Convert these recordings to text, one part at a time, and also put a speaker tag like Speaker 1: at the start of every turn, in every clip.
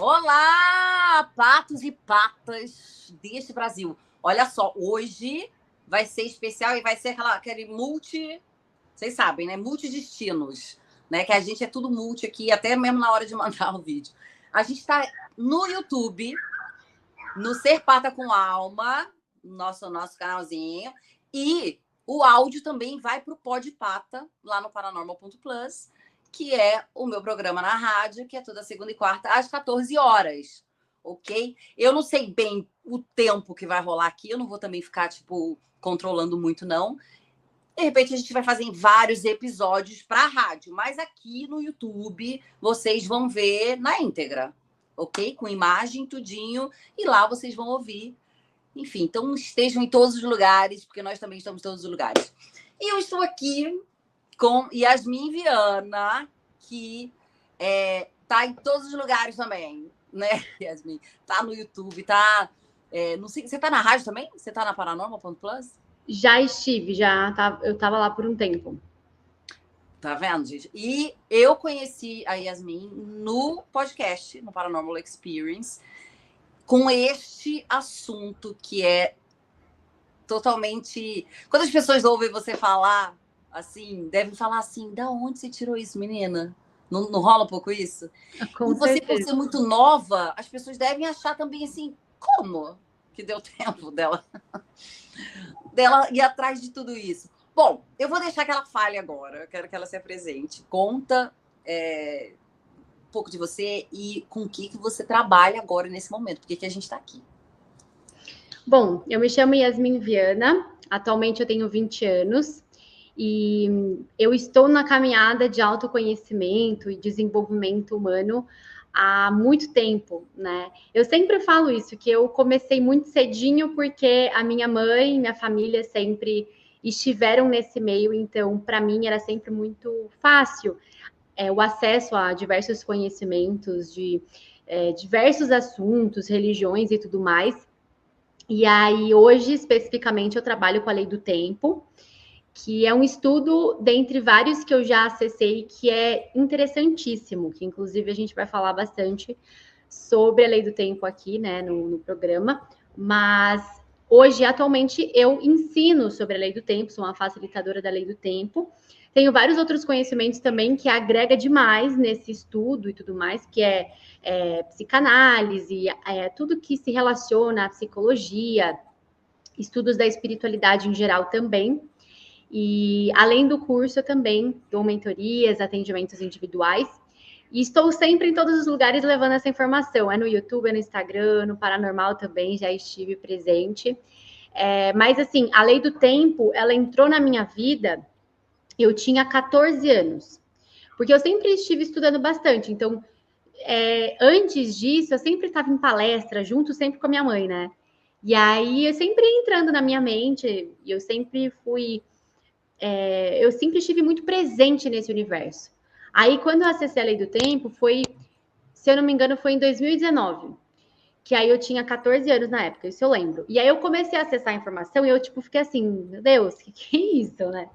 Speaker 1: Olá, patos e patas deste Brasil. Olha só, hoje vai ser especial e vai ser aquele vocês sabem, né? Multidestinos, né? Que a gente é tudo multi aqui, até mesmo na hora de mandar o vídeo. A gente está no YouTube, no Ser Pata com Alma, nosso canalzinho, e o áudio também vai para o Podpata, lá no Paranormal.plus, que é o meu programa na rádio, que é toda segunda e quarta, às 14 horas, ok? Eu não sei bem o tempo que vai rolar aqui, eu não vou também ficar, controlando muito, não. De repente, a gente vai fazer vários episódios para a rádio, mas aqui no YouTube, vocês vão ver na íntegra, ok? Com imagem, tudinho, e lá vocês vão ouvir. Enfim, então estejam em todos os lugares, porque nós também estamos em todos os lugares. E eu estou aqui com Yasmin Viana, que tá em todos os lugares também, né, Yasmin? Tá no YouTube, tá... não sei, você tá na rádio também? Você tá na Paranormal.plus?
Speaker 2: Já estive, eu tava lá por um tempo.
Speaker 1: Tá vendo, gente? E eu conheci a Yasmin no podcast, no Paranormal Experience, com este assunto que é totalmente... Quando as pessoas ouvem você falar, assim, devem falar assim, da onde você tirou isso, menina? Não rola um pouco isso?
Speaker 2: Com
Speaker 1: e você,
Speaker 2: certeza.
Speaker 1: por ser muito nova, as pessoas devem achar também assim, como que deu tempo dela ir atrás de tudo isso? Bom, eu vou deixar que ela fale agora, eu quero que ela se apresente. Conta um pouco de você e com o que você trabalha agora nesse momento, porque que a gente está aqui.
Speaker 2: Bom, eu me chamo Yasmin Viana, atualmente eu tenho 20 anos e eu estou na caminhada de autoconhecimento e desenvolvimento humano há muito tempo, né? Eu sempre falo isso, que eu comecei muito cedinho porque a minha mãe e minha família sempre estiveram nesse meio, então para mim era sempre muito fácil o acesso a diversos conhecimentos de diversos assuntos, religiões e tudo mais. E aí, hoje, especificamente, eu trabalho com a lei do tempo, que é um estudo dentre vários que eu já acessei, que é interessantíssimo, que inclusive a gente vai falar bastante sobre a lei do tempo aqui, né, no programa. Mas hoje, atualmente, eu ensino sobre a lei do tempo, sou uma facilitadora da lei do tempo. Tenho vários outros conhecimentos também que agrega demais nesse estudo e tudo mais, que é psicanálise, tudo que se relaciona à psicologia, estudos da espiritualidade em geral também. E além do curso, eu também dou mentorias, atendimentos individuais. E estou sempre em todos os lugares levando essa informação. É no YouTube, é no Instagram, no Paranormal também, já estive presente. Mas assim, a lei do tempo, ela entrou na minha vida, eu tinha 14 anos. Porque eu sempre estive estudando bastante. Então, antes disso, eu sempre estava em palestra, junto sempre com a minha mãe, né? E aí, eu sempre entrando na minha mente, eu sempre fui... eu sempre estive muito presente nesse universo. Aí, quando eu acessei a Lei do Tempo, foi, se eu não me engano, foi em 2019. Que aí eu tinha 14 anos na época, isso eu lembro. E aí eu comecei a acessar a informação e eu, fiquei assim, meu Deus, que é isso, né?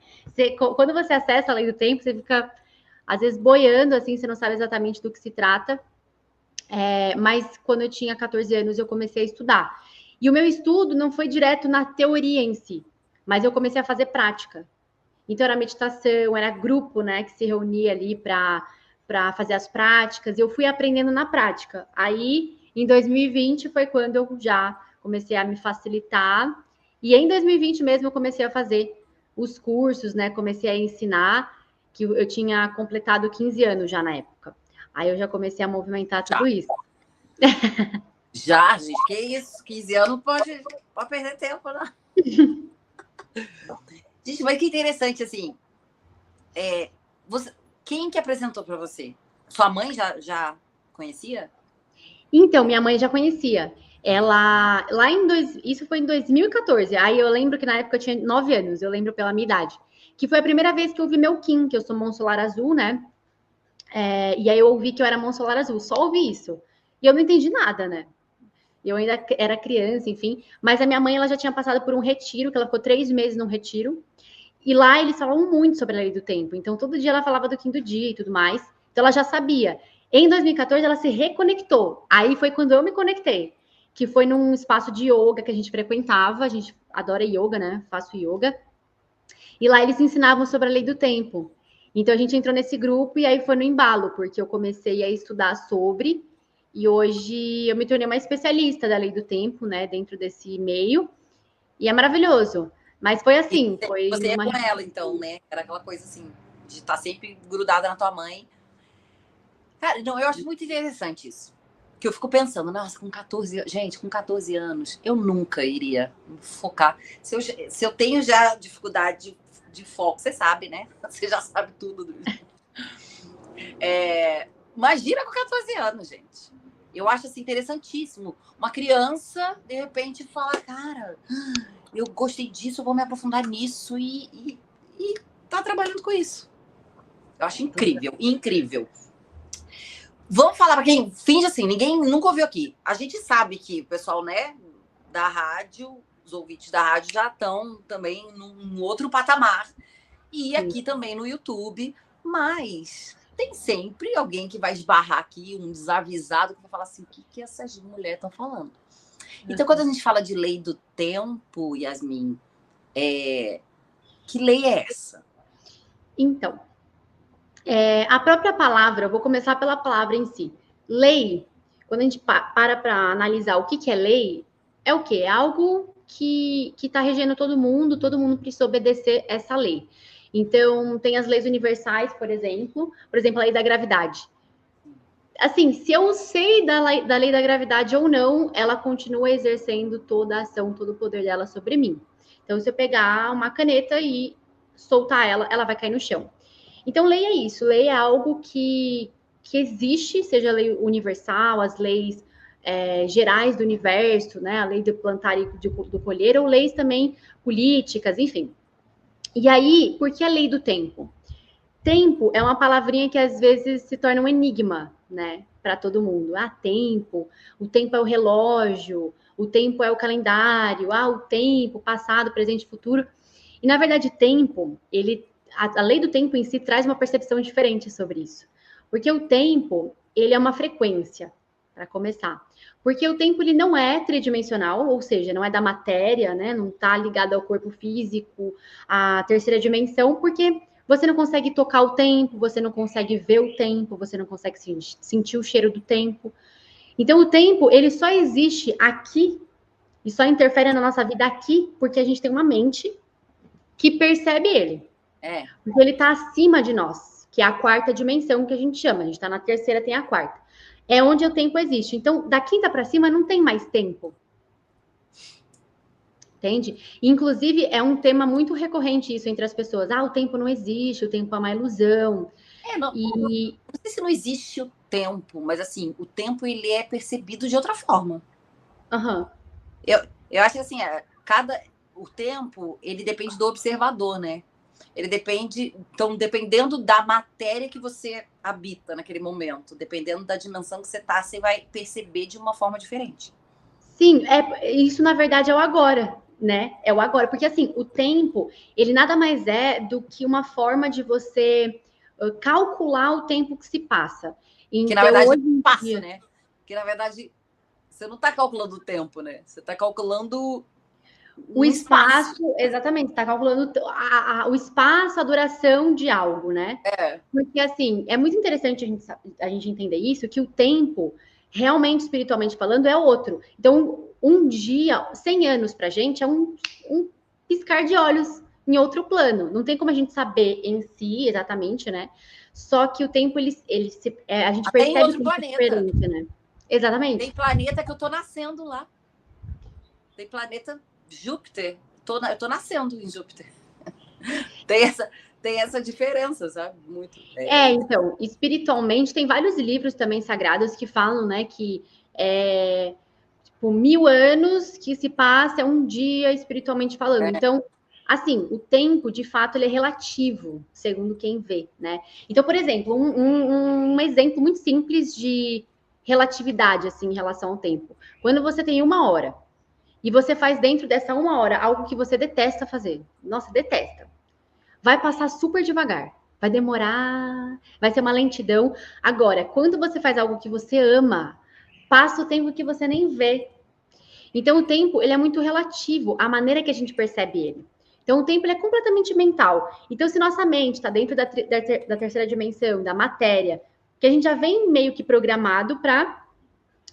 Speaker 2: Quando você acessa a Lei do Tempo, você fica, às vezes, boiando, assim, você não sabe exatamente do que se trata. Mas quando eu tinha 14 anos, eu comecei a estudar. E o meu estudo não foi direto na teoria em si, mas eu comecei a fazer prática. Então, era meditação, era grupo, né, que se reunia ali para fazer as práticas, e eu fui aprendendo na prática. Aí, em 2020, foi quando eu já comecei a me facilitar, e em 2020 mesmo eu comecei a fazer os cursos, né, comecei a ensinar, que eu tinha completado 15 anos já na época. Aí eu já comecei a movimentar tudo isso.
Speaker 1: Já, gente, que isso? 15 anos pode perder tempo, né? Gente, mas que interessante, assim. Quem que apresentou para você? Sua mãe já conhecia?
Speaker 2: Então, minha mãe já conhecia. Ela, isso foi em 2014. Aí eu lembro que na época eu tinha 9 anos, eu lembro pela minha idade. Que foi a primeira vez que eu vi meu Kim, que eu sou Monsolar Azul, né? E aí eu ouvi que eu era Monsolar Azul, só ouvi isso. E eu não entendi nada, né? Eu ainda era criança, enfim. Mas a minha mãe, ela já tinha passado por um retiro, que ela ficou 3 meses num retiro. E lá eles falavam muito sobre a lei do tempo. Então, todo dia ela falava do Kim do dia e tudo mais. Então, ela já sabia. Em 2014, ela se reconectou. Aí foi quando eu me conectei, que foi num espaço de yoga que a gente frequentava. A gente adora yoga, né? Faço yoga. E lá eles ensinavam sobre a lei do tempo. Então a gente entrou nesse grupo e aí foi no embalo, porque eu comecei a estudar sobre, e hoje eu me tornei uma especialista da lei do tempo, né, dentro desse meio, e é maravilhoso. Mas foi
Speaker 1: E
Speaker 2: assim, foi
Speaker 1: você é
Speaker 2: numa.
Speaker 1: com ela, então, né? Era aquela coisa assim, de estar sempre grudada na tua mãe. Cara, não, eu acho muito interessante isso. Que eu fico pensando, nossa, com 14 anos, gente, com 14 anos, eu nunca iria focar. Se eu tenho já dificuldade de foco, você sabe, né? Você já sabe tudo. Imagina com 14 anos, gente. Eu acho assim interessantíssimo. Uma criança, de repente, falar, cara, eu gostei disso, eu vou me aprofundar nisso e tá trabalhando com isso. Eu acho incrível, incrível. Vamos falar para quem finge assim, ninguém nunca ouviu aqui. A gente sabe que o pessoal, né, da rádio, os ouvintes da rádio já estão também num outro patamar. E aqui também no YouTube, mas tem sempre alguém que vai esbarrar aqui, um desavisado, que vai falar assim, o que essas mulheres estão falando? Então, quando a gente fala de lei do tempo, Yasmin, que lei é essa?
Speaker 2: Então, a própria palavra, eu vou começar pela palavra em si. Lei, quando a gente para analisar o que é lei, é o quê? É algo que está regendo todo mundo precisa obedecer essa lei. Então, tem as leis universais, por exemplo, a lei da gravidade. Assim, se eu sei da lei da gravidade ou não, ela continua exercendo toda a ação, todo o poder dela sobre mim. Então, se eu pegar uma caneta e soltar ela, ela vai cair no chão. Então, lei é isso. Lei é algo que existe, seja a lei universal, as leis gerais do universo, né? A lei do plantar e do colher, ou leis também políticas, enfim. E aí, por que a lei do tempo? Tempo é uma palavrinha que às vezes se torna um enigma, né? Para todo mundo. Ah, tempo. O tempo é o relógio. O tempo é o calendário. Ah, o tempo, passado, presente e futuro. E na verdade, tempo, a lei do tempo em si traz uma percepção diferente sobre isso. Porque o tempo, ele é uma frequência, para começar. Porque o tempo, ele não é tridimensional, ou seja, não é da matéria, né? Não está ligado ao corpo físico, à terceira dimensão, porque você não consegue tocar o tempo, você não consegue ver o tempo, você não consegue sentir o cheiro do tempo. Então, o tempo, ele só existe aqui e só interfere na nossa vida aqui porque a gente tem uma mente que percebe ele. Porque ele está acima de nós, que é a quarta dimensão que a gente chama. A gente está na terceira, tem a quarta. É onde o tempo existe. Então, da quinta para cima não tem mais tempo. Entende? Inclusive, é um tema muito recorrente isso entre as pessoas. Ah, o tempo não existe, o tempo é uma ilusão.
Speaker 1: Não sei se não existe o tempo, mas assim, o tempo ele é percebido de outra forma.
Speaker 2: Uhum.
Speaker 1: Eu acho que assim, o tempo, ele depende do observador, né? Ele depende, então, dependendo da matéria que você habita naquele momento, dependendo da dimensão que você está, você vai perceber de uma forma diferente.
Speaker 2: Sim, isso na verdade é o agora, né? É o agora, porque assim, o tempo, ele nada mais é do que uma forma de você calcular o tempo que se passa. Então,
Speaker 1: que na verdade
Speaker 2: hoje
Speaker 1: passa, né? Que na verdade você não está calculando o tempo, né? Você está calculando
Speaker 2: o espaço, exatamente, está calculando o espaço, a duração de algo, né? Porque, assim, é muito interessante a gente entender isso, que o tempo, realmente, espiritualmente falando, é outro. Então, um dia, 100 anos pra gente é um piscar de olhos em outro plano. Não tem como a gente saber em si, exatamente, né? Só que o tempo, a gente percebe
Speaker 1: outro
Speaker 2: que
Speaker 1: planeta.
Speaker 2: É diferente, né? Exatamente.
Speaker 1: Tem planeta que eu tô nascendo lá. Tem planeta Júpiter. Eu tô nascendo em Júpiter. Tem essa diferença, sabe? Muito.
Speaker 2: Então, espiritualmente, tem vários livros também sagrados que falam, né, que tipo, 1000 anos que se passa é um dia espiritualmente falando. Então, assim, o tempo, de fato, ele é relativo, segundo quem vê, né? Então, por exemplo, um exemplo muito simples de relatividade, assim, em relação ao tempo. Quando você tem 1 hora e você faz dentro dessa 1 hora algo que você detesta fazer, nossa, detesta, vai passar super devagar. vai demorar, vai ser uma lentidão. Agora, quando você faz algo que você ama, passa o tempo que você nem vê. Então, o tempo, ele é muito relativo à maneira que a gente percebe ele. Então, o tempo, ele é completamente mental. Então, se nossa mente está dentro da terceira dimensão, da matéria, que a gente já vem meio que programado para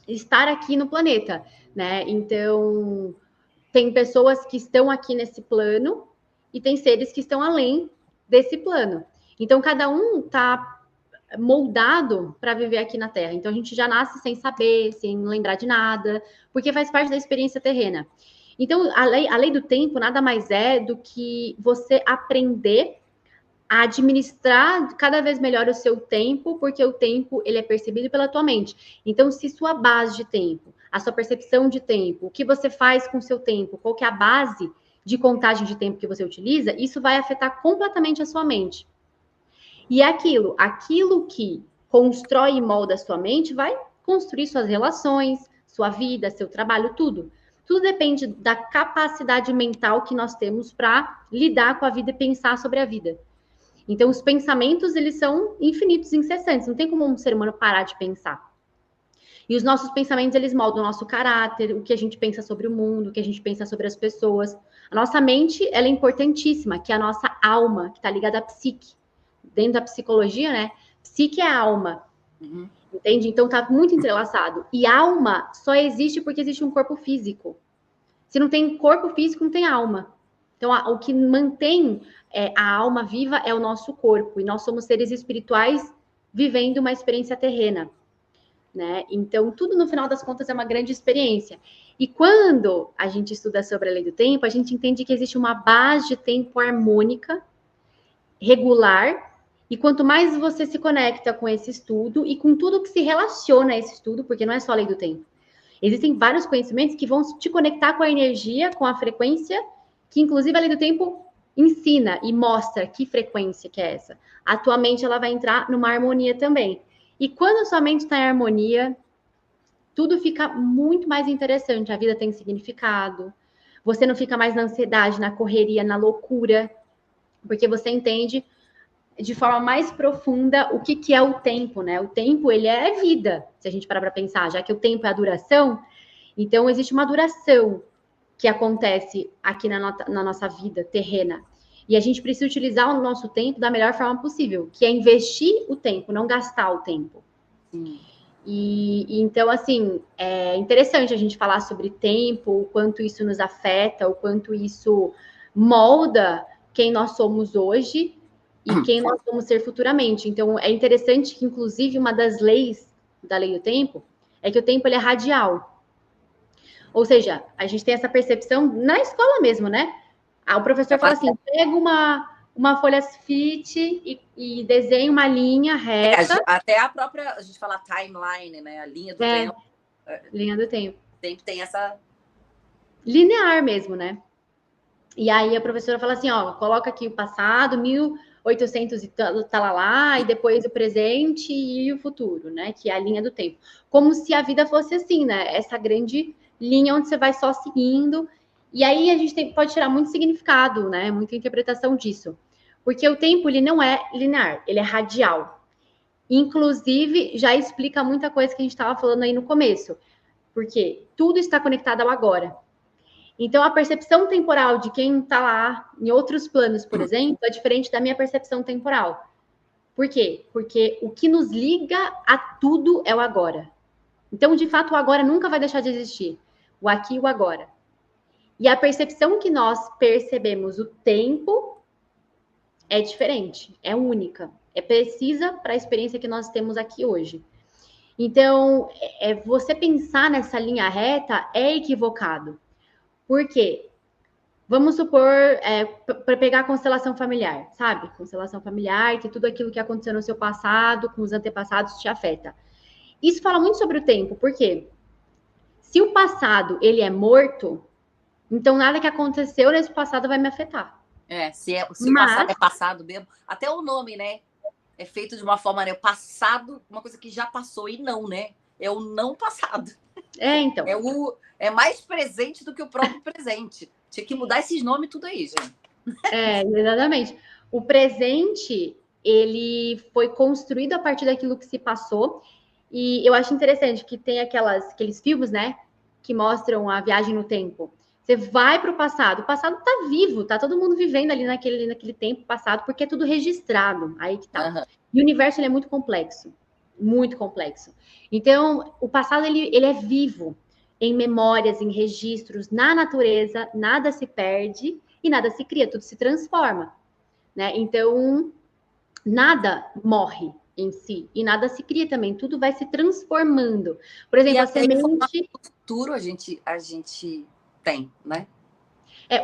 Speaker 2: estar aqui no planeta, né? Então, tem pessoas que estão aqui nesse plano e tem seres que estão além desse plano. Então, cada um está moldado para viver aqui na Terra. Então, a gente já nasce sem saber, sem lembrar de nada, porque faz parte da experiência terrena. Então, a lei do tempo nada mais é do que você aprender a administrar cada vez melhor o seu tempo, porque o tempo ele é percebido pela tua mente. Então, se sua base de tempo, a sua percepção de tempo, o que você faz com o seu tempo, qual que é a base de contagem de tempo que você utiliza, isso vai afetar completamente a sua mente. E aquilo que constrói e molda a sua mente vai construir suas relações, sua vida, seu trabalho, tudo. Tudo depende da capacidade mental que nós temos para lidar com a vida e pensar sobre a vida. Então, os pensamentos, eles são infinitos, incessantes. Não tem como um ser humano parar de pensar. E os nossos pensamentos, eles moldam o nosso caráter, o que a gente pensa sobre o mundo, o que a gente pensa sobre as pessoas. A nossa mente, ela é importantíssima, que é a nossa alma, que está ligada à psique. Dentro da psicologia, né? Psique é a alma. Uhum. Entende? Então, tá muito entrelaçado. E alma só existe porque existe um corpo físico. Se não tem corpo físico, não tem alma. Então, o que mantém a alma viva é o nosso corpo. E nós somos seres espirituais vivendo uma experiência terrena, né? Então, tudo no final das contas é uma grande experiência. E quando a gente estuda sobre a lei do tempo, a gente entende que existe uma base de tempo harmônica, regular, e quanto mais você se conecta com esse estudo e com tudo que se relaciona a esse estudo, porque não é só a lei do tempo. Existem vários conhecimentos que vão te conectar com a energia, com a frequência, que inclusive a lei do tempo ensina e mostra que frequência que é essa. A tua mente, ela vai entrar numa harmonia também. E quando a sua mente está em harmonia, tudo fica muito mais interessante. A vida tem significado. Você não fica mais na ansiedade, na correria, na loucura, porque você entende de forma mais profunda o que é o tempo, né? O tempo, ele é vida, se a gente parar para pensar, já que o tempo é a duração, então existe uma duração que acontece aqui na nossa vida terrena. E a gente precisa utilizar o nosso tempo da melhor forma possível, que é investir o tempo, não gastar o tempo. E então, assim, é interessante a gente falar sobre tempo, o quanto isso nos afeta, o quanto isso molda quem nós somos hoje e quem nós vamos ser futuramente. Então, é interessante que, inclusive, uma das leis da lei do tempo é que o tempo ele é radial. Ou seja, a gente tem essa percepção na escola mesmo, né? O professor fala assim, pega uma folha sulfite e desenha uma linha reta.
Speaker 1: Até a própria, a gente fala timeline, né? A linha do tempo.
Speaker 2: Linha do tempo.
Speaker 1: O tempo tem essa...
Speaker 2: Linear mesmo, né? E aí a professora fala assim, ó, coloca aqui o passado, 1800 e talalá, e depois o presente e o futuro, né? Que é a linha do tempo. Como se a vida fosse assim, né? Essa grande linha onde você vai só seguindo. E aí a gente pode tirar muito significado, né? Muita interpretação disso. Porque o tempo, ele não é linear, ele é radial. Inclusive, já explica muita coisa que a gente estava falando aí no começo. Porque tudo está conectado ao agora. Então, a percepção temporal de quem está lá em outros planos, por exemplo, é diferente da minha percepção temporal. Por quê? Porque o que nos liga a tudo é o agora. Então, de fato, o agora nunca vai deixar de existir. O aqui e o agora. E a percepção que nós percebemos o tempo é diferente, é única, é precisa para a experiência que nós temos aqui hoje. Então, você pensar nessa linha reta é equivocado. Por quê? Vamos supor, para pegar a constelação familiar, sabe? Constelação familiar, que tudo aquilo que aconteceu no seu passado, com os antepassados, te afeta. Isso fala muito sobre o tempo, por quê? Se o passado, ele é morto, então nada que aconteceu nesse passado vai me afetar.
Speaker 1: Se o passado é passado mesmo, até o nome, né? É feito de uma forma, né? O passado, uma coisa que já passou, e não, né? É o não passado.
Speaker 2: Então.
Speaker 1: É mais presente do que o próprio presente. Tinha que mudar esses nomes tudo aí, gente.
Speaker 2: Exatamente. O presente, ele foi construído a partir daquilo que se passou. E eu acho interessante que tem aqueles filmes, né, que mostram a viagem no tempo. Você vai para o passado está vivo, tá todo mundo vivendo ali naquele tempo passado, porque é tudo registrado, aí que tá.
Speaker 1: Aham.
Speaker 2: E o universo ele é muito complexo, muito complexo. Então, o passado ele é vivo, em memórias, em registros, na natureza, nada se perde e nada se cria, tudo se transforma, né? Então, nada morre em si e nada se cria também, tudo vai se transformando. Por
Speaker 1: E
Speaker 2: exemplo, a
Speaker 1: até informação
Speaker 2: semente.
Speaker 1: do futuro a gente tem, né?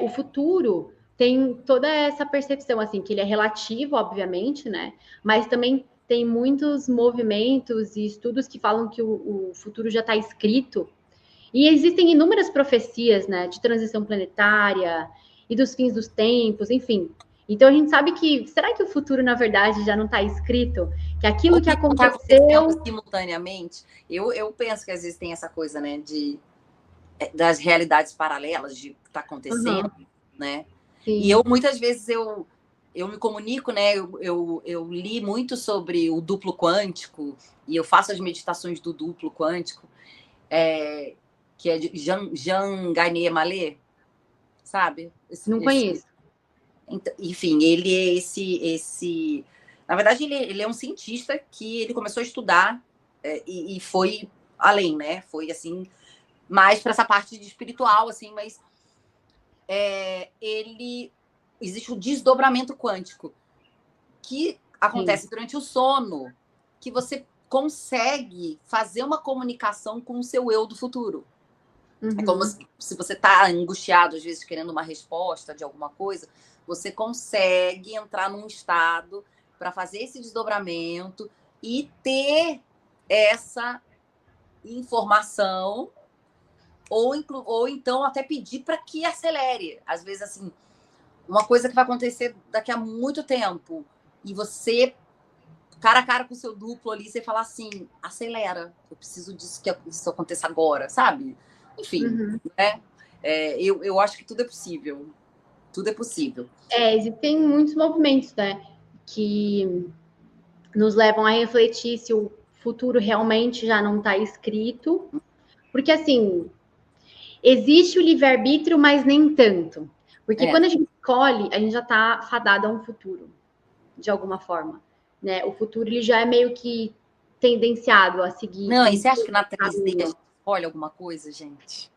Speaker 2: O futuro tem toda essa percepção, assim, que ele é relativo, obviamente, né? Mas também tem muitos movimentos e estudos que falam que o futuro já está escrito. E existem inúmeras profecias, né, de transição planetária e dos fins dos tempos, enfim. Então a gente sabe que, será que o futuro, na verdade, já não está escrito? Que aquilo
Speaker 1: O
Speaker 2: que
Speaker 1: que não está acontecendo
Speaker 2: aconteceu.
Speaker 1: simultaneamente, eu penso que às vezes tem essa coisa, né, das realidades paralelas de que está acontecendo,
Speaker 2: Uhum,
Speaker 1: né? E
Speaker 2: sim,
Speaker 1: muitas vezes eu me comunico, né? Eu li muito sobre o duplo quântico e eu faço as meditações do duplo quântico, que é de Jean Gainé Mallet, sabe?
Speaker 2: não conheço.
Speaker 1: Enfim, ele é esse. Na verdade, ele é um cientista que ele começou a estudar e foi além, né? Foi assim, mais para essa parte de espiritual, assim, mas ele existe o desdobramento quântico que
Speaker 2: Sim.
Speaker 1: acontece durante o sono, que você consegue fazer uma comunicação com o seu eu do futuro. É como
Speaker 2: Uhum.
Speaker 1: se você está angustiado, às vezes querendo uma resposta de alguma coisa, você consegue entrar num estado para fazer esse desdobramento e ter essa informação, ou então até pedir para que acelere. Às vezes, assim, uma coisa que vai acontecer daqui a muito tempo, e você, cara a cara com o seu duplo ali, você fala assim, acelera, eu preciso disso, que isso aconteça agora, sabe? Enfim,
Speaker 2: Uhum.
Speaker 1: né? Eu acho que tudo é possível. Tudo é possível.
Speaker 2: Existem muitos movimentos, né, que nos levam a refletir se o futuro realmente já não está escrito, porque assim, existe o livre-arbítrio, mas nem tanto. Porque
Speaker 1: É.
Speaker 2: quando a gente escolhe, a gente já está fadado a um futuro, de alguma forma, né? O futuro ele já é meio que tendenciado a seguir
Speaker 1: Não, e
Speaker 2: um
Speaker 1: você acha que na 3D a
Speaker 2: caminho.
Speaker 1: gente escolhe alguma coisa, gente?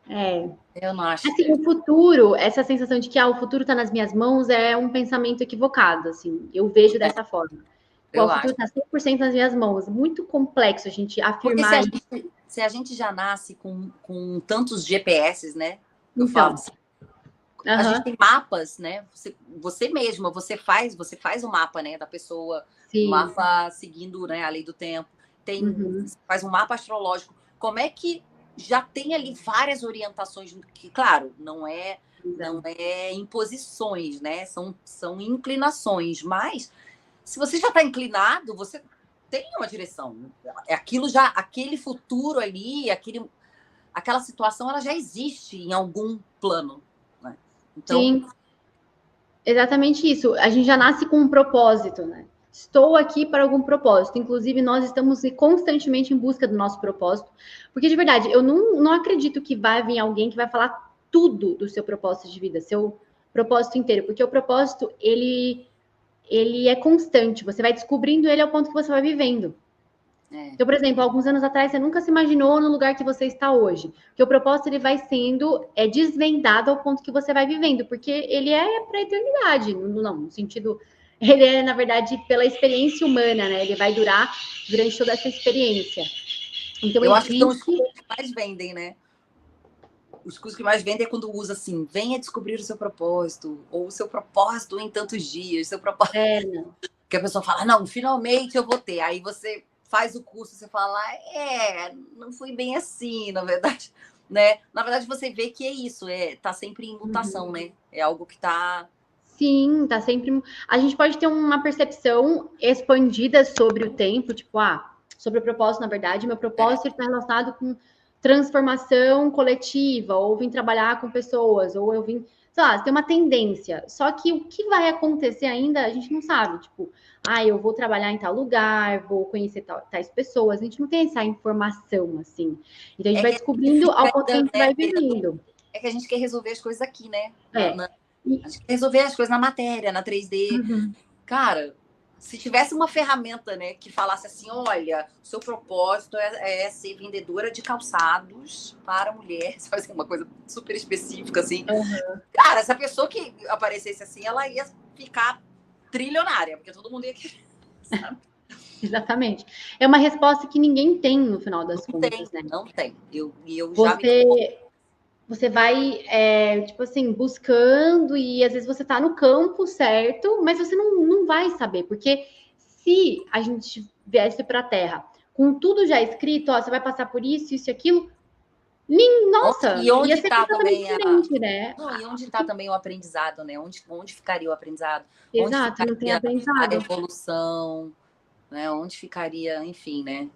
Speaker 2: É.
Speaker 1: Eu não acho.
Speaker 2: Assim, o futuro, essa sensação de que o futuro está nas minhas mãos é um pensamento equivocado, assim. Eu vejo dessa forma. O
Speaker 1: Eu
Speaker 2: futuro
Speaker 1: acho.
Speaker 2: está 100% nas minhas mãos. Muito complexo a gente
Speaker 1: Porque
Speaker 2: afirmar isso.
Speaker 1: se a gente já nasce com tantos GPS, né? Eu falo
Speaker 2: Então,
Speaker 1: assim, a gente
Speaker 2: aham,
Speaker 1: tem mapas, né? Você mesma, você faz o mapa, né, da pessoa, o
Speaker 2: sim,
Speaker 1: mapa seguindo, né, a lei do tempo.
Speaker 2: uhum,
Speaker 1: Você faz um mapa astrológico. Como é que já tem ali várias orientações que, claro, não
Speaker 2: então,
Speaker 1: é imposições, né? São inclinações, mas se você já está inclinado, você tem uma direção. É aquilo já, aquele futuro ali, aquela situação, ela já existe em algum plano, né? Então,
Speaker 2: sim, exatamente isso. A gente já nasce com um propósito, né? Estou aqui para algum propósito. Inclusive, nós estamos constantemente em busca do nosso propósito. Porque, de verdade, eu não acredito que vai vir alguém que vai falar tudo do seu propósito de vida, seu propósito inteiro. Porque o propósito, ele é constante. Você vai descobrindo ele ao ponto que você vai vivendo.
Speaker 1: é,
Speaker 2: Então, por exemplo, alguns anos atrás você nunca se imaginou no lugar que você está hoje. Porque o propósito ele vai sendo desvendado ao ponto que você vai vivendo, porque ele é para a eternidade, não, no sentido. Ele é, na verdade, pela experiência humana, né? Ele vai durar durante toda essa experiência. Então,
Speaker 1: eu acho que são os
Speaker 2: existe.
Speaker 1: cursos que mais vendem, né? Os cursos que mais vendem é quando usa assim, venha descobrir o seu propósito, ou o seu propósito em tantos dias, seu propósito.
Speaker 2: É,
Speaker 1: Que a pessoa fala, não, finalmente eu vou ter. Aí você faz o curso, você fala, não foi bem assim, na verdade, né? Na verdade, você vê que é isso, tá sempre em mutação,
Speaker 2: uhum.
Speaker 1: né? É algo que tá.
Speaker 2: Sim, tá sempre. A gente pode ter uma percepção expandida sobre o tempo, tipo, sobre o propósito, na verdade, meu propósito está relacionado com transformação coletiva, ou vim trabalhar com pessoas, ou eu vim. sei lá, tem uma tendência. Só que o que vai acontecer ainda, a gente não sabe. Tipo, eu vou trabalhar em tal lugar, vou conhecer tais pessoas. A gente não tem essa informação, assim. Então, a gente
Speaker 1: É
Speaker 2: vai
Speaker 1: que a gente
Speaker 2: descobrindo ao
Speaker 1: fica
Speaker 2: ponto que a
Speaker 1: ainda,
Speaker 2: gente
Speaker 1: né,
Speaker 2: vai vivendo.
Speaker 1: é que a gente quer resolver as coisas aqui, né?
Speaker 2: É.
Speaker 1: A gente quer resolver as coisas na matéria, na 3D.
Speaker 2: Uhum.
Speaker 1: Cara, se tivesse uma ferramenta, né, que falasse assim, olha, seu propósito é ser vendedora de calçados para mulheres, fazer uma coisa super específica, assim.
Speaker 2: Uhum.
Speaker 1: Cara, essa pessoa que aparecesse assim, ela ia ficar trilionária, porque todo mundo ia querer, sabe?
Speaker 2: Exatamente. É uma resposta que ninguém tem no final das contas, né?
Speaker 1: Não tem. Eu já me...
Speaker 2: Você vai, tipo assim, buscando e às vezes você tá no campo certo, mas você não vai saber, porque se a gente viesse para a Terra com tudo já escrito, ó, você vai passar por isso, isso e aquilo, nossa,
Speaker 1: E
Speaker 2: ia
Speaker 1: onde
Speaker 2: ser
Speaker 1: está
Speaker 2: completamente
Speaker 1: também
Speaker 2: diferente, né?
Speaker 1: Não, e onde está também o aprendizado, né? Onde ficaria o aprendizado? Onde
Speaker 2: Exato, não tem
Speaker 1: ficaria a
Speaker 2: aprendizado.
Speaker 1: evolução? Né? Onde ficaria, enfim, né?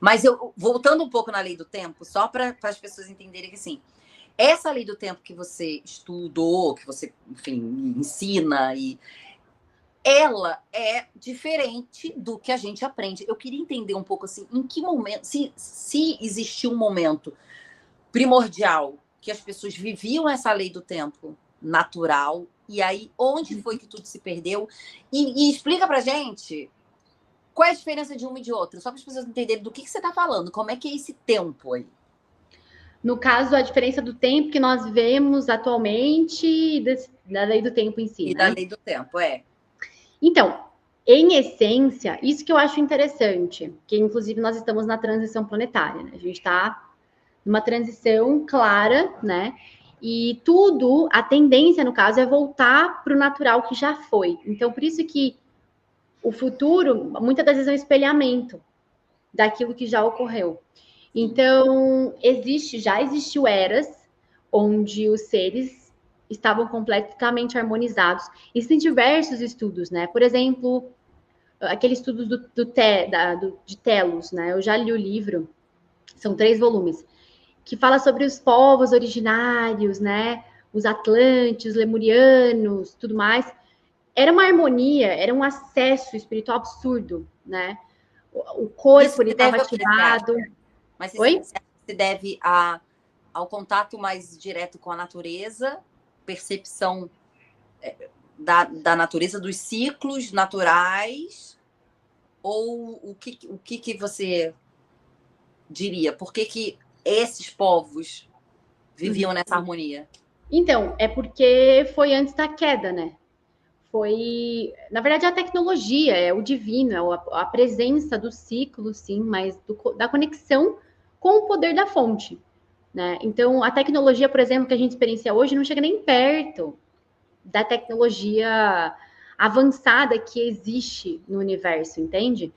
Speaker 1: Mas eu, voltando um pouco na lei do tempo, só para as pessoas entenderem que, assim, essa lei do tempo que você estudou, que você, enfim, ensina, ela é diferente do que a gente aprende. Eu queria entender um pouco, assim, em que momento, se existiu um momento primordial que as pessoas viviam essa lei do tempo natural, e aí onde foi que tudo se perdeu? E explica pra gente qual é a diferença de uma e de outra, só para as pessoas entenderem do que você está falando, como é que é esse tempo aí.
Speaker 2: No caso, a diferença do tempo que nós vemos atualmente e da lei do tempo em si,
Speaker 1: E
Speaker 2: né?
Speaker 1: da lei do tempo, é.
Speaker 2: Então, em essência, isso que eu acho interessante, que inclusive nós estamos na transição planetária, né? A gente está numa transição clara, né? E tudo, a tendência, no caso, é voltar para o natural que já foi. Então, por isso que o futuro, muitas das vezes, é um espelhamento daquilo que já ocorreu. Então, já existiu eras onde os seres estavam completamente harmonizados. Existem diversos estudos, né? Por exemplo, aquele estudo de Telos, né? Eu já li o livro, são 3 volumes, que fala sobre os povos originários, né? Os Atlantes, os Lemurianos, tudo mais. Era uma harmonia, era um acesso espiritual absurdo, né? O corpo,
Speaker 1: Isso
Speaker 2: ele
Speaker 1: se
Speaker 2: estava
Speaker 1: deve ao que você acha?
Speaker 2: ativado.
Speaker 1: Mas
Speaker 2: Oi?
Speaker 1: se deve ao contato mais direto com a natureza, percepção da natureza, dos ciclos naturais, ou o que você diria? Por que esses povos viviam nessa harmonia?
Speaker 2: Então, é porque foi antes da queda, né? Foi, na verdade, a tecnologia, é o divino, é a presença do ciclo, sim, mas da conexão com o poder da fonte, né? Então, a tecnologia, por exemplo, que a gente experiencia hoje, não chega nem perto da tecnologia avançada que existe no universo, entende?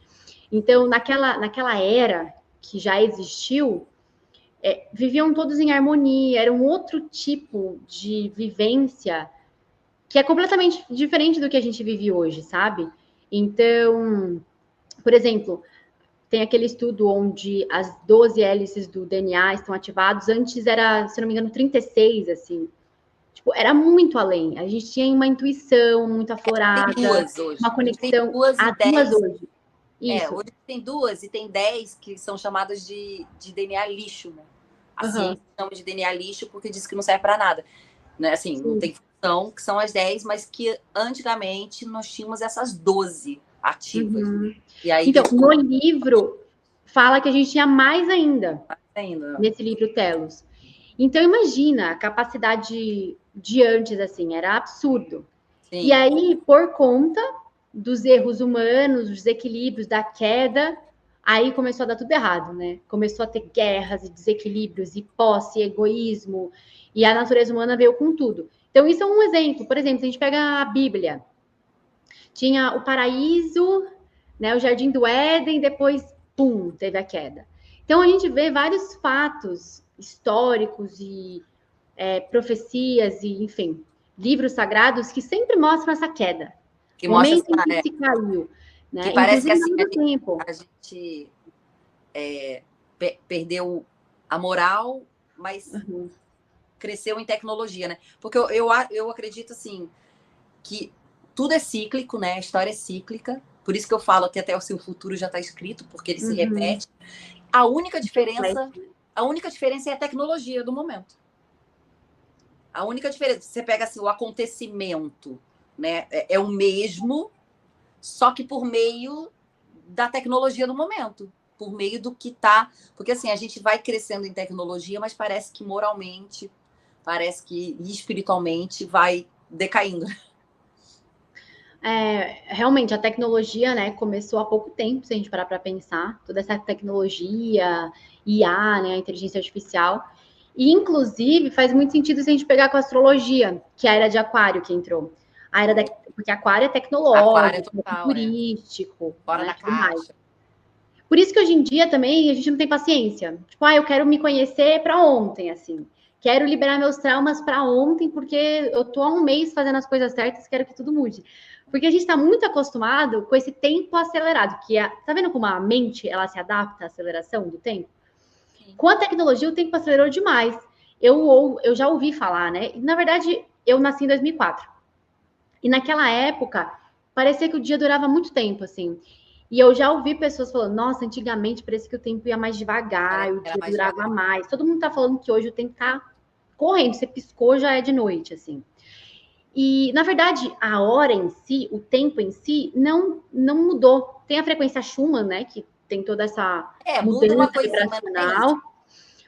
Speaker 2: Então, naquela era que já existiu, viviam todos em harmonia, era um outro tipo de vivência que é completamente diferente do que a gente vive hoje, sabe? Então, por exemplo, tem aquele estudo onde as 12 hélices do DNA estão ativados, antes era, se não me engano, 36, assim. Tipo, era muito além. A gente tinha uma intuição muito
Speaker 1: Tem
Speaker 2: aflorada,
Speaker 1: duas hoje.
Speaker 2: uma
Speaker 1: A gente tem
Speaker 2: conexão.
Speaker 1: duas e
Speaker 2: Há duas
Speaker 1: 10.
Speaker 2: hoje. Isso.
Speaker 1: Hoje tem 2 e tem 10 que são chamadas de DNA lixo, né? A ciência chama de DNA lixo porque diz que não serve para nada. Né? Assim, não tem função, que são as 10, mas que antigamente nós tínhamos essas 12 ativas. E aí
Speaker 2: então, no livro, fala que a gente tinha mais ainda. Nesse livro Telos. Então, imagina, a capacidade de antes, assim, era absurdo. Sim. E aí, por conta dos erros humanos, dos desequilíbrios, da queda, aí começou a dar tudo errado, né? Começou a ter guerras e desequilíbrios, e posse, e egoísmo, e a natureza humana veio com tudo. Então, isso é um exemplo. Por exemplo, se a gente pega a Bíblia, tinha o paraíso, né, o jardim do Éden, depois, pum, teve a queda. Então, a gente vê vários fatos históricos e profecias e, enfim, livros sagrados que sempre mostram essa queda.
Speaker 1: Que
Speaker 2: o momento em que se caiu. Né?
Speaker 1: Que parece que assim,
Speaker 2: tempo.
Speaker 1: a gente perdeu a moral, mas cresceu em tecnologia, né? Porque eu acredito, assim, que tudo é cíclico, né? A história é cíclica. Por isso que eu falo que até o seu futuro já está escrito, porque ele se repete. A única diferença é a tecnologia do momento. A única diferença, você pega assim, o acontecimento, né? É o mesmo, só que por meio da tecnologia do momento. Por meio do que tá. Porque assim, a gente vai crescendo em tecnologia, mas parece que moralmente, parece que espiritualmente vai decaindo.
Speaker 2: Realmente, a tecnologia, né, começou há pouco tempo, se a gente parar para pensar, toda essa tecnologia, IA, né, a inteligência artificial, e inclusive faz muito sentido se a gente pegar com a astrologia, que é a era de Aquário que entrou. Porque Aquário é
Speaker 1: Aquário é
Speaker 2: tecnológico, é
Speaker 1: total,
Speaker 2: futurístico,
Speaker 1: fora
Speaker 2: né,
Speaker 1: da
Speaker 2: tudo mais.
Speaker 1: caixa.
Speaker 2: Por isso que hoje em dia também a gente não tem paciência. Tipo, eu quero me conhecer para ontem, assim. Quero liberar meus traumas para ontem, porque eu tô há um mês fazendo as coisas certas, quero que tudo mude. Porque a gente está muito acostumado com esse tempo acelerado, tá vendo como a mente ela se adapta à aceleração do tempo?
Speaker 1: Sim.
Speaker 2: Com a tecnologia, o tempo acelerou demais. Eu já ouvi falar, né? Na verdade, eu nasci em 2004. E naquela época, parecia que o dia durava muito tempo, assim. E eu já ouvi pessoas falando, nossa, antigamente parecia que o tempo ia mais devagar, o
Speaker 1: Era
Speaker 2: dia
Speaker 1: mais
Speaker 2: durava
Speaker 1: devagar.
Speaker 2: mais. Todo mundo tá falando que hoje o tempo tá correndo, você piscou, já é de noite, assim. E, na verdade, a hora em si, o tempo em si, não mudou. Tem a frequência Schumann, né, que tem toda essa
Speaker 1: Muda uma
Speaker 2: mudança
Speaker 1: coisinha, mas não é isso.
Speaker 2: vibracional.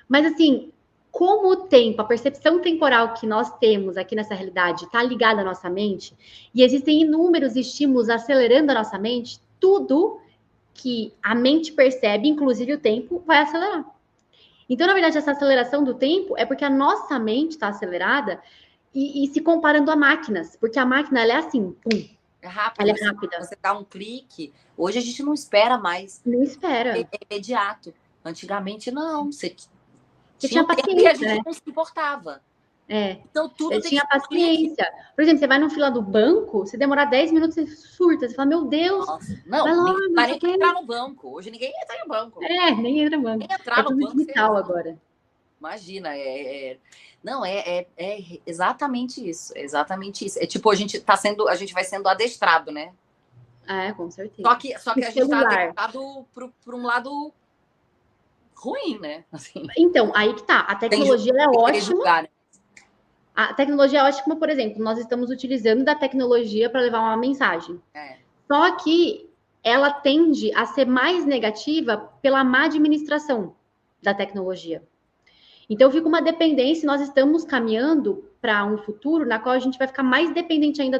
Speaker 2: Mas, assim, como o tempo, a percepção temporal que nós temos aqui nessa realidade está ligada à nossa mente, e existem inúmeros estímulos acelerando a nossa mente, tudo que a mente percebe, inclusive o tempo, vai acelerar. Então, na verdade, essa aceleração do tempo é porque a nossa mente está acelerada e se comparando a máquinas, porque a máquina ela é assim, pum,
Speaker 1: É rápido.
Speaker 2: ela é rápida.
Speaker 1: Você dá um clique. Hoje a gente não espera mais.
Speaker 2: Não espera.
Speaker 1: É imediato. Antigamente, não. Você
Speaker 2: Você
Speaker 1: tinha
Speaker 2: tinha
Speaker 1: um tempo que a
Speaker 2: paciência,
Speaker 1: gente
Speaker 2: né?
Speaker 1: não se importava.
Speaker 2: É.
Speaker 1: Então, tudo
Speaker 2: Eu
Speaker 1: tem que
Speaker 2: tinha
Speaker 1: ser um clique.
Speaker 2: paciência. Por exemplo, você vai no fila do banco, você demorar 10 minutos, você surta. Você fala, meu Deus,
Speaker 1: Nossa.
Speaker 2: vai
Speaker 1: Não,
Speaker 2: logo,
Speaker 1: ninguém
Speaker 2: não
Speaker 1: vai
Speaker 2: sei
Speaker 1: nem
Speaker 2: o quê.
Speaker 1: entrar no banco. Hoje ninguém entra no banco.
Speaker 2: Nem entra no banco.
Speaker 1: Nem
Speaker 2: É
Speaker 1: entrar no
Speaker 2: tudo
Speaker 1: banco, você...
Speaker 2: digital agora.
Speaker 1: Imagina. Não, é exatamente isso. É exatamente isso. É tipo, a gente vai sendo adestrado, né?
Speaker 2: Com certeza.
Speaker 1: Só que
Speaker 2: O
Speaker 1: a gente está
Speaker 2: celular.
Speaker 1: adestrado para um lado ruim, né? Assim,
Speaker 2: Então, aí que tá. A tecnologia é ótima.
Speaker 1: julgar, né?
Speaker 2: A tecnologia é ótima, por exemplo, nós estamos utilizando da tecnologia para levar uma mensagem. Só que ela tende a ser mais negativa pela má administração da tecnologia. Então, fica uma dependência, nós estamos caminhando para um futuro na qual a gente vai ficar mais dependente ainda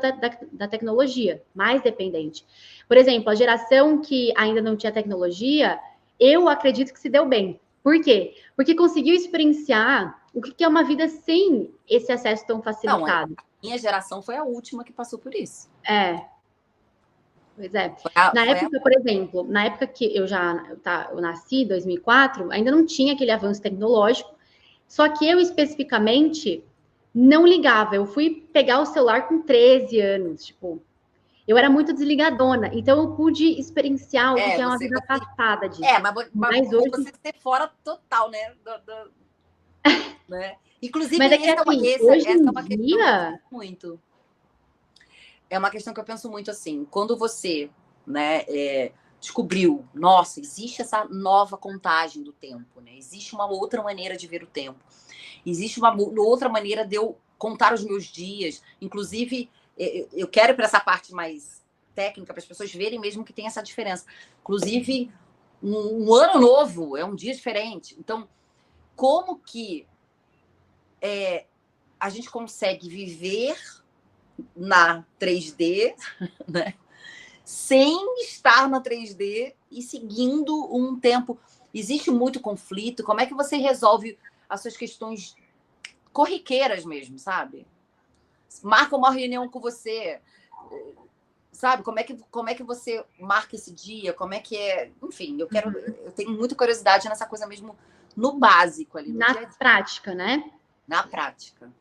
Speaker 2: da tecnologia, mais dependente. Por exemplo, a geração que ainda não tinha tecnologia, eu acredito que se deu bem. Por quê? Porque conseguiu experienciar o que é uma vida sem esse acesso tão facilitado.
Speaker 1: Não, a minha geração foi a última que passou por isso.
Speaker 2: Pois é. Na época, por exemplo, na época que eu nasci, em 2004, ainda não tinha aquele avanço tecnológico, só que eu especificamente não ligava. Eu fui pegar o celular com 13 anos, tipo, eu era muito desligadona, então eu pude experienciar o que é uma vida afastada disso.
Speaker 1: Mas hoje você ser fora total, né? Né? Inclusive,
Speaker 2: mas é que, hoje em dia...
Speaker 1: muito. É uma questão que eu penso muito assim, quando você, né, descobriu, nossa, existe essa nova contagem do tempo, né? Existe uma outra maneira de ver o tempo. Existe uma outra maneira de eu contar os meus dias. Inclusive, eu quero ir para essa parte mais técnica, para as pessoas verem mesmo que tem essa diferença. Inclusive, um ano novo é um dia diferente. Então, como que a gente consegue viver na 3D, né? Sem estar na 3D e seguindo um tempo? Existe muito conflito. Como é que você resolve as suas questões corriqueiras mesmo, sabe? Marca uma reunião com você, sabe? Como é que você marca esse dia? Como é que é? Enfim, eu tenho muita curiosidade nessa coisa mesmo, no básico ali, no
Speaker 2: dia a dia. Prática, né?
Speaker 1: Na prática.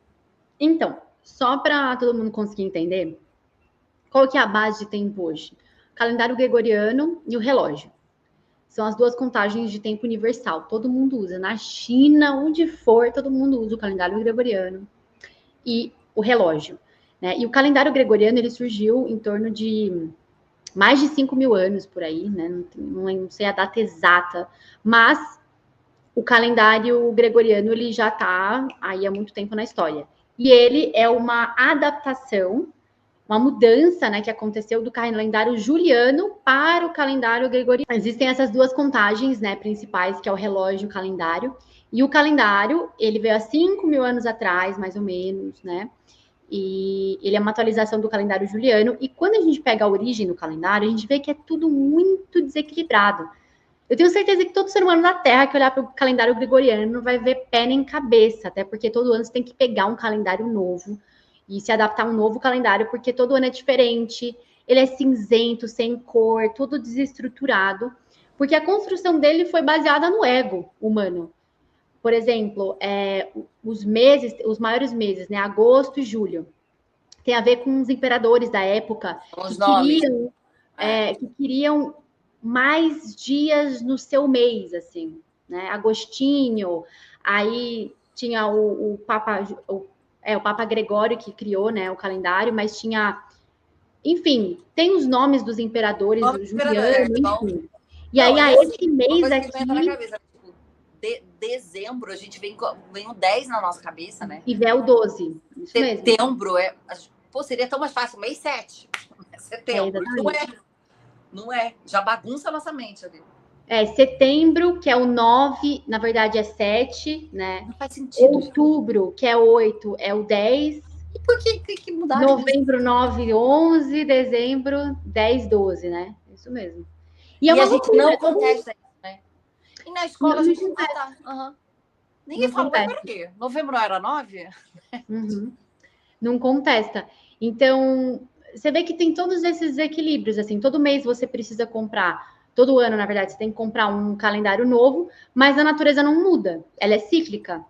Speaker 2: Então, só para todo mundo conseguir entender, qual que é a base de tempo hoje? O calendário gregoriano e o relógio. são as 2 contagens de tempo universal. Todo mundo usa. Na China, onde for, todo mundo usa o calendário gregoriano e o relógio, né? E o calendário gregoriano, ele surgiu em torno de mais de 5.000 anos por aí, né? Não sei a data exata, mas o calendário gregoriano, ele já está aí há muito tempo na história. E ele é uma adaptação, uma mudança, né, que aconteceu do calendário juliano para o calendário gregoriano. Existem essas 2 contagens, né, principais, que é o relógio e o calendário. E o calendário, ele veio há 5.000 anos atrás, mais ou menos, né? E ele é uma atualização do calendário juliano. E quando a gente pega a origem do calendário, a gente vê que é tudo muito desequilibrado. Eu tenho certeza que todo ser humano na Terra que olhar para o calendário gregoriano não vai ver pé nem cabeça, até porque todo ano você tem que pegar um calendário novo e se adaptar a um novo calendário, porque todo ano é diferente, ele é cinzento, sem cor, tudo desestruturado, porque a construção dele foi baseada no ego humano. Por exemplo, os maiores meses, né, agosto e julho, tem a ver com os imperadores da época que queriam mais dias no seu mês, assim, né? Agostinho, aí tinha o Papa Gregório que criou, né, o calendário, mas tinha, enfim, tem os nomes dos imperadores, do Juliano, enfim. E aí, esse mês aqui...
Speaker 1: Na cabeça, tipo, dezembro, a gente vem o 10 na nossa cabeça, né?
Speaker 2: E vem o 12, isso
Speaker 1: Setembro seria tão mais fácil, mês 7. Setembro, não é. Já bagunça a nossa mente ali.
Speaker 2: Setembro, que é o 9, na verdade é 7, né?
Speaker 1: Não faz sentido.
Speaker 2: Outubro, que é 8, é o 10.
Speaker 1: E por que mudaram?
Speaker 2: Novembro, 9, 11, dezembro, 10, 12, né? Isso mesmo.
Speaker 1: E a gente não contesta isso, né? E na escola a gente não contesta. Ninguém fala, mas por quê? Novembro não era 9?
Speaker 2: Não contesta. Então, você vê que tem todos esses equilíbrios, assim, todo mês você precisa comprar, todo ano, na verdade, você tem que comprar um calendário novo, mas a natureza não muda, ela é cíclica,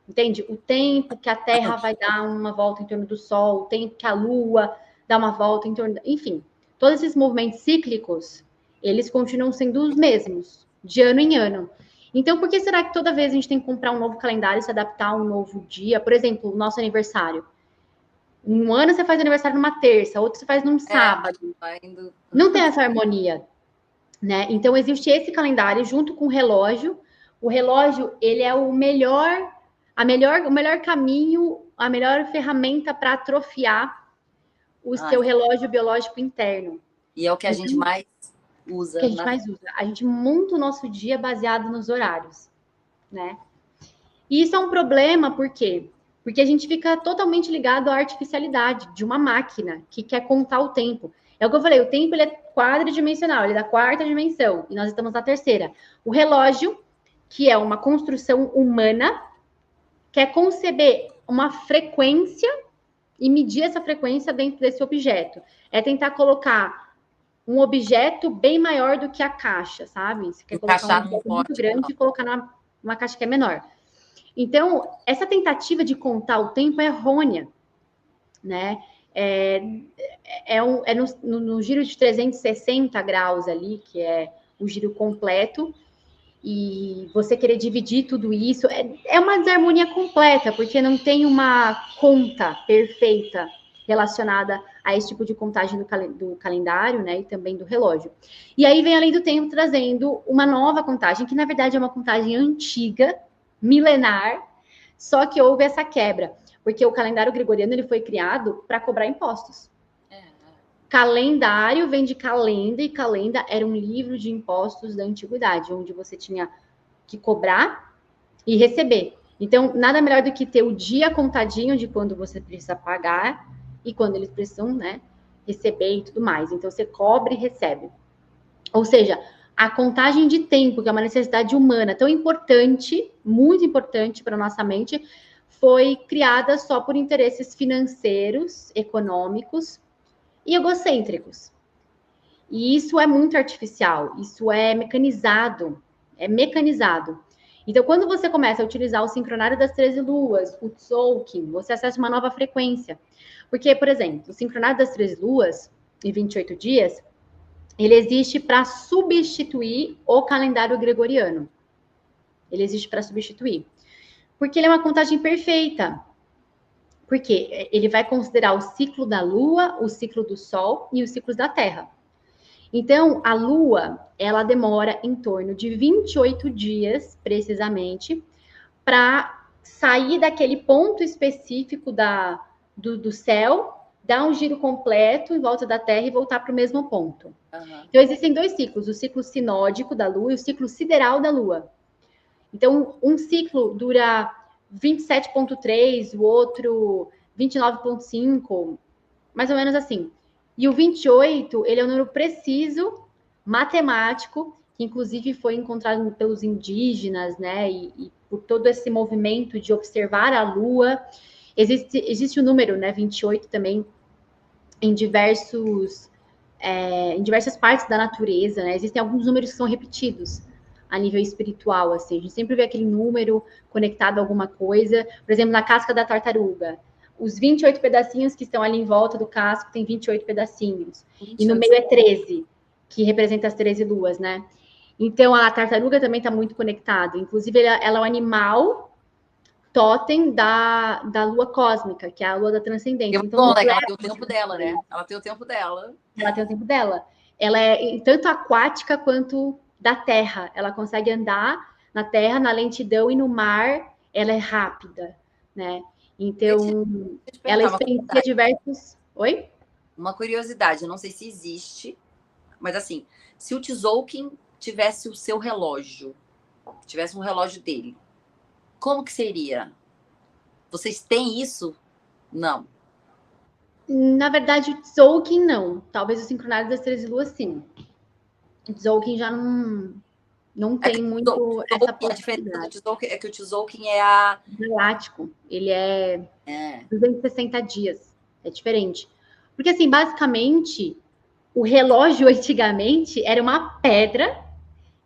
Speaker 2: entende? O tempo que a Terra vai dar uma volta em torno do Sol, o tempo que a Lua dá uma volta em torno... Enfim, todos esses movimentos cíclicos, eles continuam sendo os mesmos, de ano em ano. Então, por que será que toda vez a gente tem que comprar um novo calendário, se adaptar a um novo dia? Por exemplo, o nosso aniversário. Um ano você faz aniversário numa terça, outro você faz num sábado. Não tem essa harmonia, né? Então, existe esse calendário junto com o relógio. O relógio, ele é o melhor caminho, a melhor ferramenta para atrofiar o seu relógio biológico interno.
Speaker 1: E é o que a gente mais usa.
Speaker 2: A gente monta o nosso dia baseado nos horários, né? E isso é um problema, por quê? Porque a gente fica totalmente ligado à artificialidade de uma máquina que quer contar o tempo. É o que eu falei, o tempo ele é quadridimensional, ele é da 4ª dimensão, e nós estamos na 3ª. O relógio, que é uma construção humana, quer conceber uma frequência e medir essa frequência dentro desse objeto. É tentar colocar um objeto bem maior do que a caixa, sabe? Você quer colocar um objeto muito grande e colocar numa caixa que é menor. Então, essa tentativa de contar o tempo é errônea, né? No giro de 360 graus ali, que é o giro completo, e você querer dividir tudo isso, é uma desarmonia completa, porque não tem uma conta perfeita relacionada a esse tipo de contagem do calendário, né, e também do relógio. E aí vem a Lei do Tempo trazendo uma nova contagem, que na verdade é uma contagem antiga, milenar, só que houve essa quebra, porque o calendário gregoriano ele foi criado para cobrar impostos. Calendário vem de calenda, e calenda era um livro de impostos da antiguidade, onde você tinha que cobrar e receber. Então, nada melhor do que ter o dia contadinho de quando você precisa pagar e quando eles precisam, né, receber e tudo mais. Então, você cobra e recebe. Ou seja, a contagem de tempo, que é uma necessidade humana tão importante, muito importante para a nossa mente, foi criada só por interesses financeiros, econômicos e egocêntricos. E isso é muito artificial, isso é mecanizado, Então, quando você começa a utilizar o sincronário das 13 luas, o Tzolk'in, você acessa uma nova frequência. Porque, por exemplo, o sincronário das 13 luas, em 28 dias, ele existe para substituir o calendário gregoriano. Ele existe para substituir. Porque ele é uma contagem perfeita. Porque ele vai considerar o ciclo da Lua, o ciclo do Sol e os ciclos da Terra. Então, a Lua, ela demora em torno de 28 dias, precisamente, para sair daquele ponto específico do céu, dar um giro completo em volta da Terra e voltar para o mesmo ponto. Uhum. Então, existem 2 ciclos, o ciclo sinódico da Lua e o ciclo sideral da Lua. Então, um ciclo dura 27,3, o outro 29,5, mais ou menos assim. E o 28, ele é um número preciso, matemático, que inclusive foi encontrado pelos indígenas, né? E por todo esse movimento de observar a Lua. Existe o número, né? 28 também, em diversas partes da natureza, né? Existem alguns números que são repetidos a nível espiritual, assim. A gente sempre vê aquele número conectado a alguma coisa. Por exemplo, na casca da tartaruga. Os 28 pedacinhos que estão ali em volta do casco tem 28 pedacinhos. 28. E no meio é 13, que representa as 13 luas, né? Então, a tartaruga também está muito conectada. Inclusive, ela é o animal totem da lua cósmica, que é a lua da transcendência.
Speaker 1: Então, ela tem o tempo dela, né? Ela tem o tempo dela.
Speaker 2: Ela tem o tempo dela. Ela é tanto aquática quanto da terra. Ela consegue andar na terra, na lentidão, e no mar ela é rápida, né? Então, ela experiencia diversos... Oi?
Speaker 1: Uma curiosidade, eu não sei se existe, mas assim, se o Tzolk'in tivesse o seu relógio, tivesse um relógio dele, como que seria? Vocês têm isso? Não.
Speaker 2: Na verdade, o Tzolk'in não. Talvez o Sincronário das 13 Luas, sim. O Tzolk'in já não tem muito essa possibilidade.
Speaker 1: A diferença do Tzolk'in é que o Tzolk'in é a...
Speaker 2: galáctico. Ele é 260 dias. É diferente. Porque, assim, basicamente, o relógio antigamente era uma pedra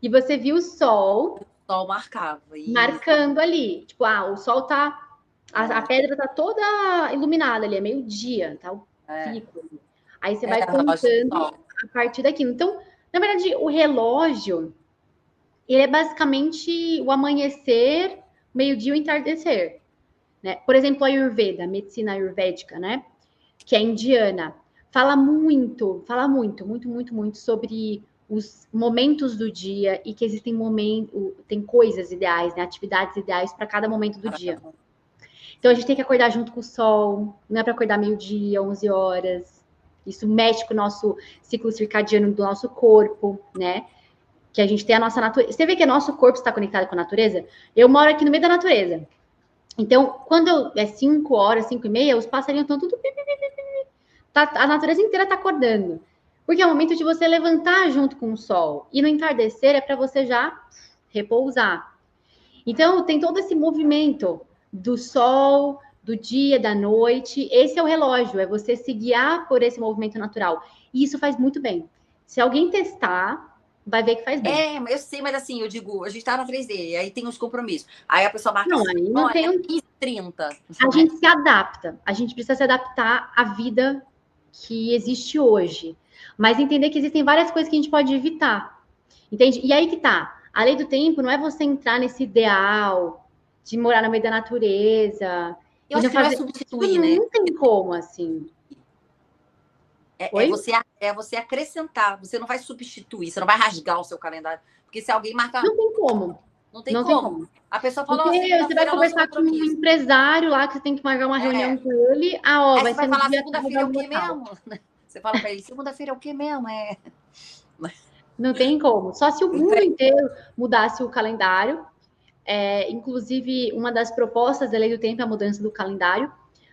Speaker 2: e você via o sol...
Speaker 1: O sol marcava.
Speaker 2: Marcando ali. Tipo, o sol tá... A pedra tá toda iluminada ali, é meio-dia, tá o pico. Aí você vai contando a partir daquilo. Então, na verdade, o relógio, ele é basicamente o amanhecer, meio-dia e o entardecer. Né? Por exemplo, a Ayurveda, a medicina ayurvédica, né? Que é indiana, fala muito sobre os momentos do dia e que existem tem coisas ideais, né? Atividades ideais para cada momento do dia. Então, a gente tem que acordar junto com o sol, não é para acordar meio-dia, 11 horas. Isso mexe com o nosso ciclo circadiano do nosso corpo, né? Que a gente tem a nossa natureza. Você vê que o nosso corpo está conectado com a natureza? Eu moro aqui no meio da natureza. Então, quando é 5 horas, 5h30, os passarinhos estão tudo... a natureza inteira está acordando. Porque é o momento de você levantar junto com o sol. E no entardecer é para você já repousar. Então, tem todo esse movimento do sol, do dia, da noite. Esse é o relógio, é você se guiar por esse movimento natural. E isso faz muito bem. Se alguém testar, vai ver que faz bem.
Speaker 1: Eu sei, mas assim, eu digo, a gente tá na 3D, aí tem os compromissos. Aí a pessoa marca
Speaker 2: assim, não tem
Speaker 1: 15h30.
Speaker 2: A gente se adapta. A gente precisa se adaptar à vida que existe hoje. Mas entender que existem várias coisas que a gente pode evitar. Entende? E aí que tá. A lei do tempo não é você entrar nesse ideal de morar no meio da natureza.
Speaker 1: Eu acho que não é substituir, né?
Speaker 2: Não tem como, assim.
Speaker 1: É você acrescentar. Você não vai substituir, você não vai rasgar o seu calendário. Porque se alguém marcar...
Speaker 2: Não tem como.
Speaker 1: Não tem como. A pessoa fala...
Speaker 2: Porque você vai conversar com um empresário lá, que você tem que marcar uma reunião com ele.
Speaker 1: Aí você vai falar, segunda-feira é o quê mesmo? Você fala pra ele, segunda-feira é o quê mesmo?
Speaker 2: Não tem como. Só se o mundo inteiro mudasse o calendário. Inclusive, uma das propostas da Lei do Tempo é a mudança do calendário.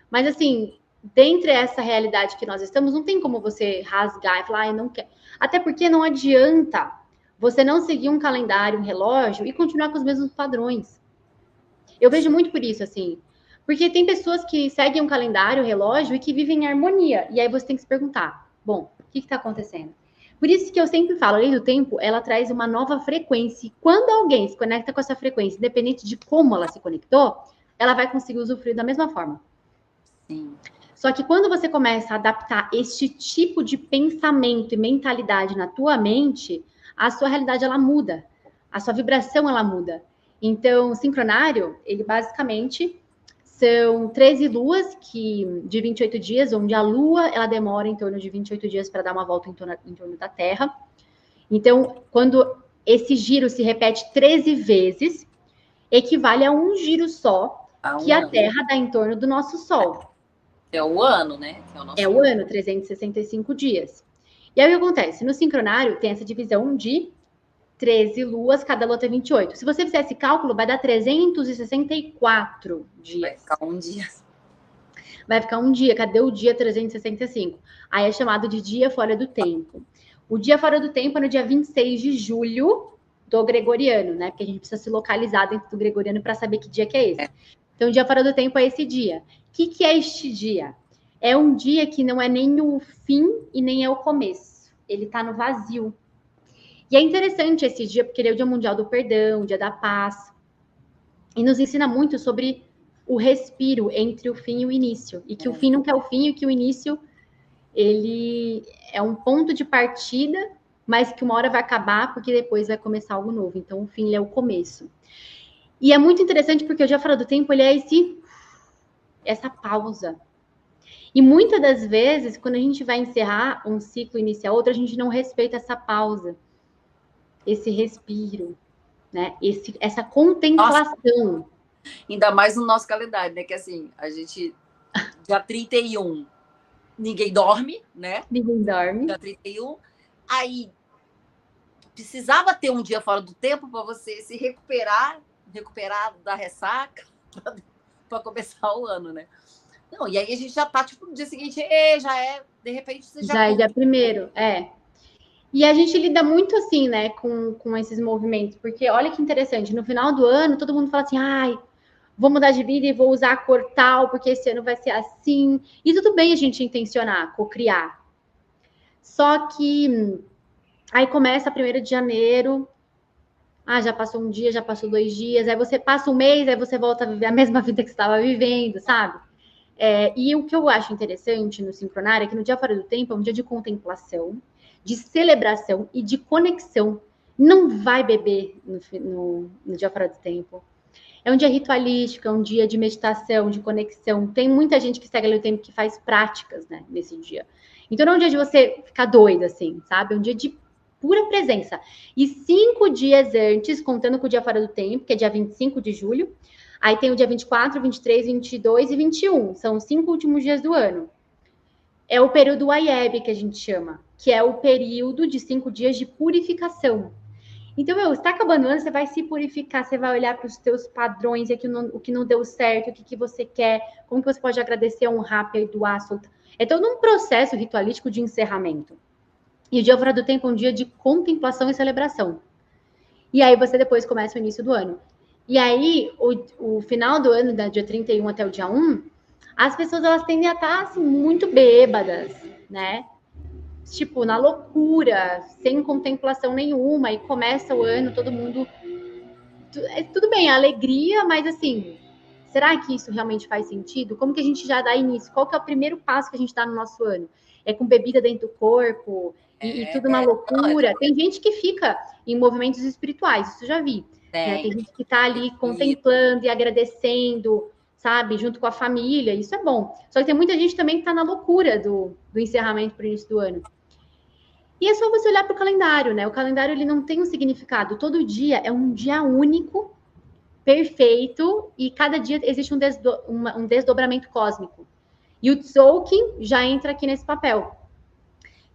Speaker 2: Mas, assim, dentre essa realidade que nós estamos, não tem como você rasgar e falar, eu não quero. Até porque não adianta você não seguir um calendário, um relógio e continuar com os mesmos padrões. Eu vejo muito por isso, assim. Porque tem pessoas que seguem um calendário, um relógio e que vivem em harmonia. E aí você tem que se perguntar, bom, o que está acontecendo? Por isso que eu sempre falo, a lei do tempo, ela traz uma nova frequência. E quando alguém se conecta com essa frequência, independente de como ela se conectou, ela vai conseguir usufruir da mesma forma.
Speaker 1: Sim.
Speaker 2: Só que quando você começa a adaptar este tipo de pensamento e mentalidade na tua mente, a sua realidade ela muda, a sua vibração ela muda. Então, o sincronário, ele basicamente são 13 luas de 28 dias, onde a lua ela demora em torno de 28 dias para dar uma volta em torno da Terra. Então, quando esse giro se repete 13 vezes, equivale a um giro só que a Terra dá em torno do nosso Sol.
Speaker 1: É o ano, né? Que é o nosso
Speaker 2: É o ano, 365 dias. E aí o que acontece? No sincronário tem essa divisão de 13 luas, cada lua tem 28. Se você fizer esse cálculo, vai dar 364 dias.
Speaker 1: Vai ficar um dia.
Speaker 2: Vai ficar um dia. Cadê o dia 365? Aí é chamado de dia fora do tempo. O dia fora do tempo é no dia 26 de julho do gregoriano, né? Porque a gente precisa se localizar dentro do gregoriano para saber que dia que é esse. Então, o dia fora do tempo é esse dia. O que é este dia? É um dia que não é nem o fim e nem é o começo. Ele está no vazio. E é interessante esse dia, porque ele é o Dia Mundial do Perdão, o Dia da Paz. E nos ensina muito sobre o respiro entre o fim e o início. E que o fim nunca é o fim e que o início, ele é um ponto de partida, mas que uma hora vai acabar, porque depois vai começar algo novo. Então, o fim é o começo. E é muito interessante, porque o Dia Fora do Tempo, ele é essa pausa. E muitas das vezes, quando a gente vai encerrar um ciclo e iniciar outro, a gente não respeita essa pausa, esse respiro, né? Essa contemplação.
Speaker 1: Nossa. Ainda mais no nosso calendário, né? Que assim, a gente, dia 31, ninguém dorme, né?
Speaker 2: Ninguém dorme.
Speaker 1: Dia 31, aí precisava ter um dia fora do tempo para você se recuperar da ressaca, para começar o ano, né? Não, e aí a gente já tá, tipo, no dia seguinte, já é, de repente, você
Speaker 2: já é dia primeiro, E a gente lida muito assim, né, com esses movimentos, porque olha que interessante, no final do ano, todo mundo fala assim, ai, vou mudar de vida e vou usar a cor tal, porque esse ano vai ser assim. E tudo bem a gente intencionar, cocriar. Só que aí começa 1º de janeiro, já passou um dia, já passou 2 dias, aí você passa um mês, aí você volta a viver a mesma vida que você estava vivendo, sabe? E o que eu acho interessante no sincronário é que no dia fora do tempo é um dia de contemplação, de celebração e de conexão. Não vai beber no dia fora do tempo. É um dia ritualístico, é um dia de meditação, de conexão. Tem muita gente que segue ali o tempo que faz práticas, né, nesse dia. Então não é um dia de você ficar doida, assim, sabe? É um dia de pura presença. E 5 dias antes, contando com o dia fora do tempo, que é dia 25 de julho, aí tem o dia 24, 23, 22 e 21. São os 5 últimos dias do ano. É o período Ayeb, que a gente chama, que é o período de 5 dias de purificação. Então, está acabando o ano, você vai se purificar, você vai olhar para os teus padrões, o que não deu certo, o que você quer, como que você pode agradecer, honrar, perdoar, soltar. É todo um processo ritualístico de encerramento. E o dia fora do tempo é um dia de contemplação e celebração. E aí você depois começa o início do ano. E aí, o final do ano, da dia 31 até o dia 1, as pessoas elas tendem a estar assim, muito bêbadas, né? Tipo, na loucura, sem contemplação nenhuma, e começa o ano, todo mundo. Tudo bem, alegria, mas assim, será que isso realmente faz sentido? Como que a gente já dá início? Qual que é o primeiro passo que a gente dá no nosso ano? É com bebida dentro do corpo e tudo uma loucura. Tem gente que fica em movimentos espirituais, isso eu já vi. Né? Tem gente que tá ali contemplando e agradecendo, sabe, junto com a família, isso é bom. Só que tem muita gente também que tá na loucura do encerramento para o início do ano. E é só você olhar para o calendário, né? O calendário ele não tem um significado. Todo dia é um dia único, perfeito, e cada dia existe um desdobramento cósmico. E o Tzolk'in já entra aqui nesse papel.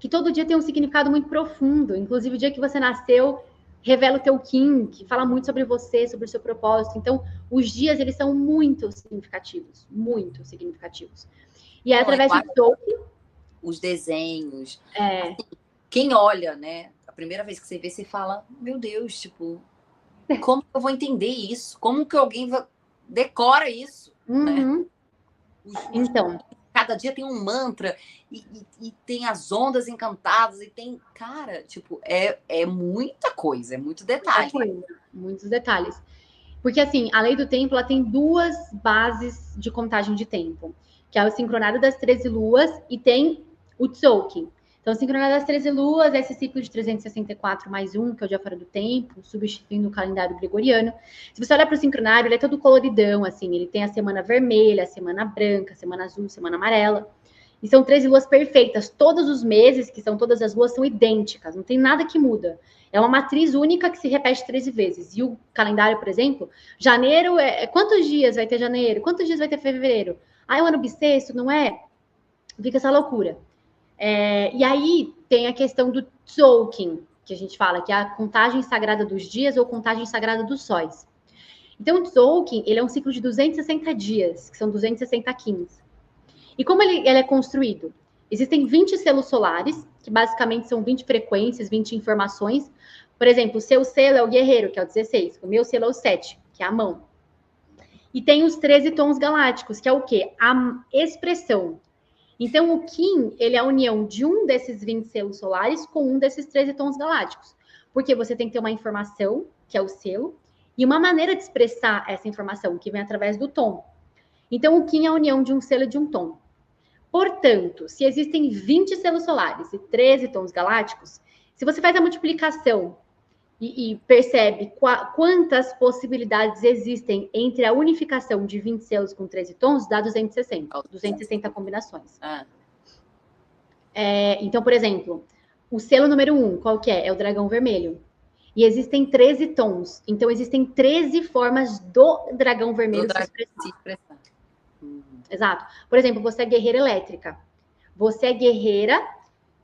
Speaker 2: Que todo dia tem um significado muito profundo. Inclusive, o dia que você nasceu revela o teu Kim, que fala muito sobre você, sobre o seu propósito. Então, os dias, eles são muito significativos. Muito significativos. E é através do Tzolk'in...
Speaker 1: Os desenhos... Quem olha, né? A primeira vez que você vê, você fala, meu Deus, tipo, como que eu vou entender isso? Como que alguém decora isso? Né?
Speaker 2: Então.
Speaker 1: Cada dia tem um mantra e tem as ondas encantadas e tem, cara, tipo, é muita coisa, é muito detalhe.
Speaker 2: Muitos detalhes. Porque, assim, a lei do tempo, ela tem 2 bases de contagem de tempo. que é o sincronário das 13 luas, e tem o Tzolk'in. Então, o sincronário das 13 luas é esse ciclo de 364 mais um, que é o dia fora do tempo, substituindo o calendário gregoriano. Se você olhar para o sincronário, ele é todo coloridão, assim, ele tem a semana vermelha, a semana branca, a semana azul, a semana amarela. E são 13 luas perfeitas. Todos os meses, que são todas as luas, são idênticas, não tem nada que muda. É uma matriz única que se repete 13 vezes. E o calendário, por exemplo, janeiro quantos dias vai ter janeiro? Quantos dias vai ter fevereiro? Ah, é um ano bissexto, não é? Fica essa loucura. E aí tem a questão do Tzolk'in, que a gente fala, que é a contagem sagrada dos dias ou contagem sagrada dos sóis. Então, o Tzolk'in, ele é um ciclo de 260 dias, que são 260 Qins. E como ele é construído? Existem 20 selos solares, que basicamente são 20 frequências, 20 informações. Por exemplo, o seu selo é o guerreiro, que é o 16. O meu selo é o 7, que é a mão. E tem os 13 tons galácticos, que é o quê? A expressão. Então, o Qin, ele é a união de um desses 20 selos solares com um desses 13 tons galácticos. Porque você tem que ter uma informação, que é o selo, e uma maneira de expressar essa informação, que vem através do tom. Então, o Qin é a união de um selo e de um tom. Portanto, se existem 20 selos solares e 13 tons galácticos, se você faz a multiplicação e percebe quantas possibilidades existem entre a unificação de 20 selos com 13 tons, dá 260 combinações. Então, por exemplo, o selo número 1, qual que é? É o dragão vermelho. E existem 13 tons. Então, existem 13 formas do dragão vermelho se expressar. Exato. Por exemplo, você é guerreira elétrica. Você é guerreira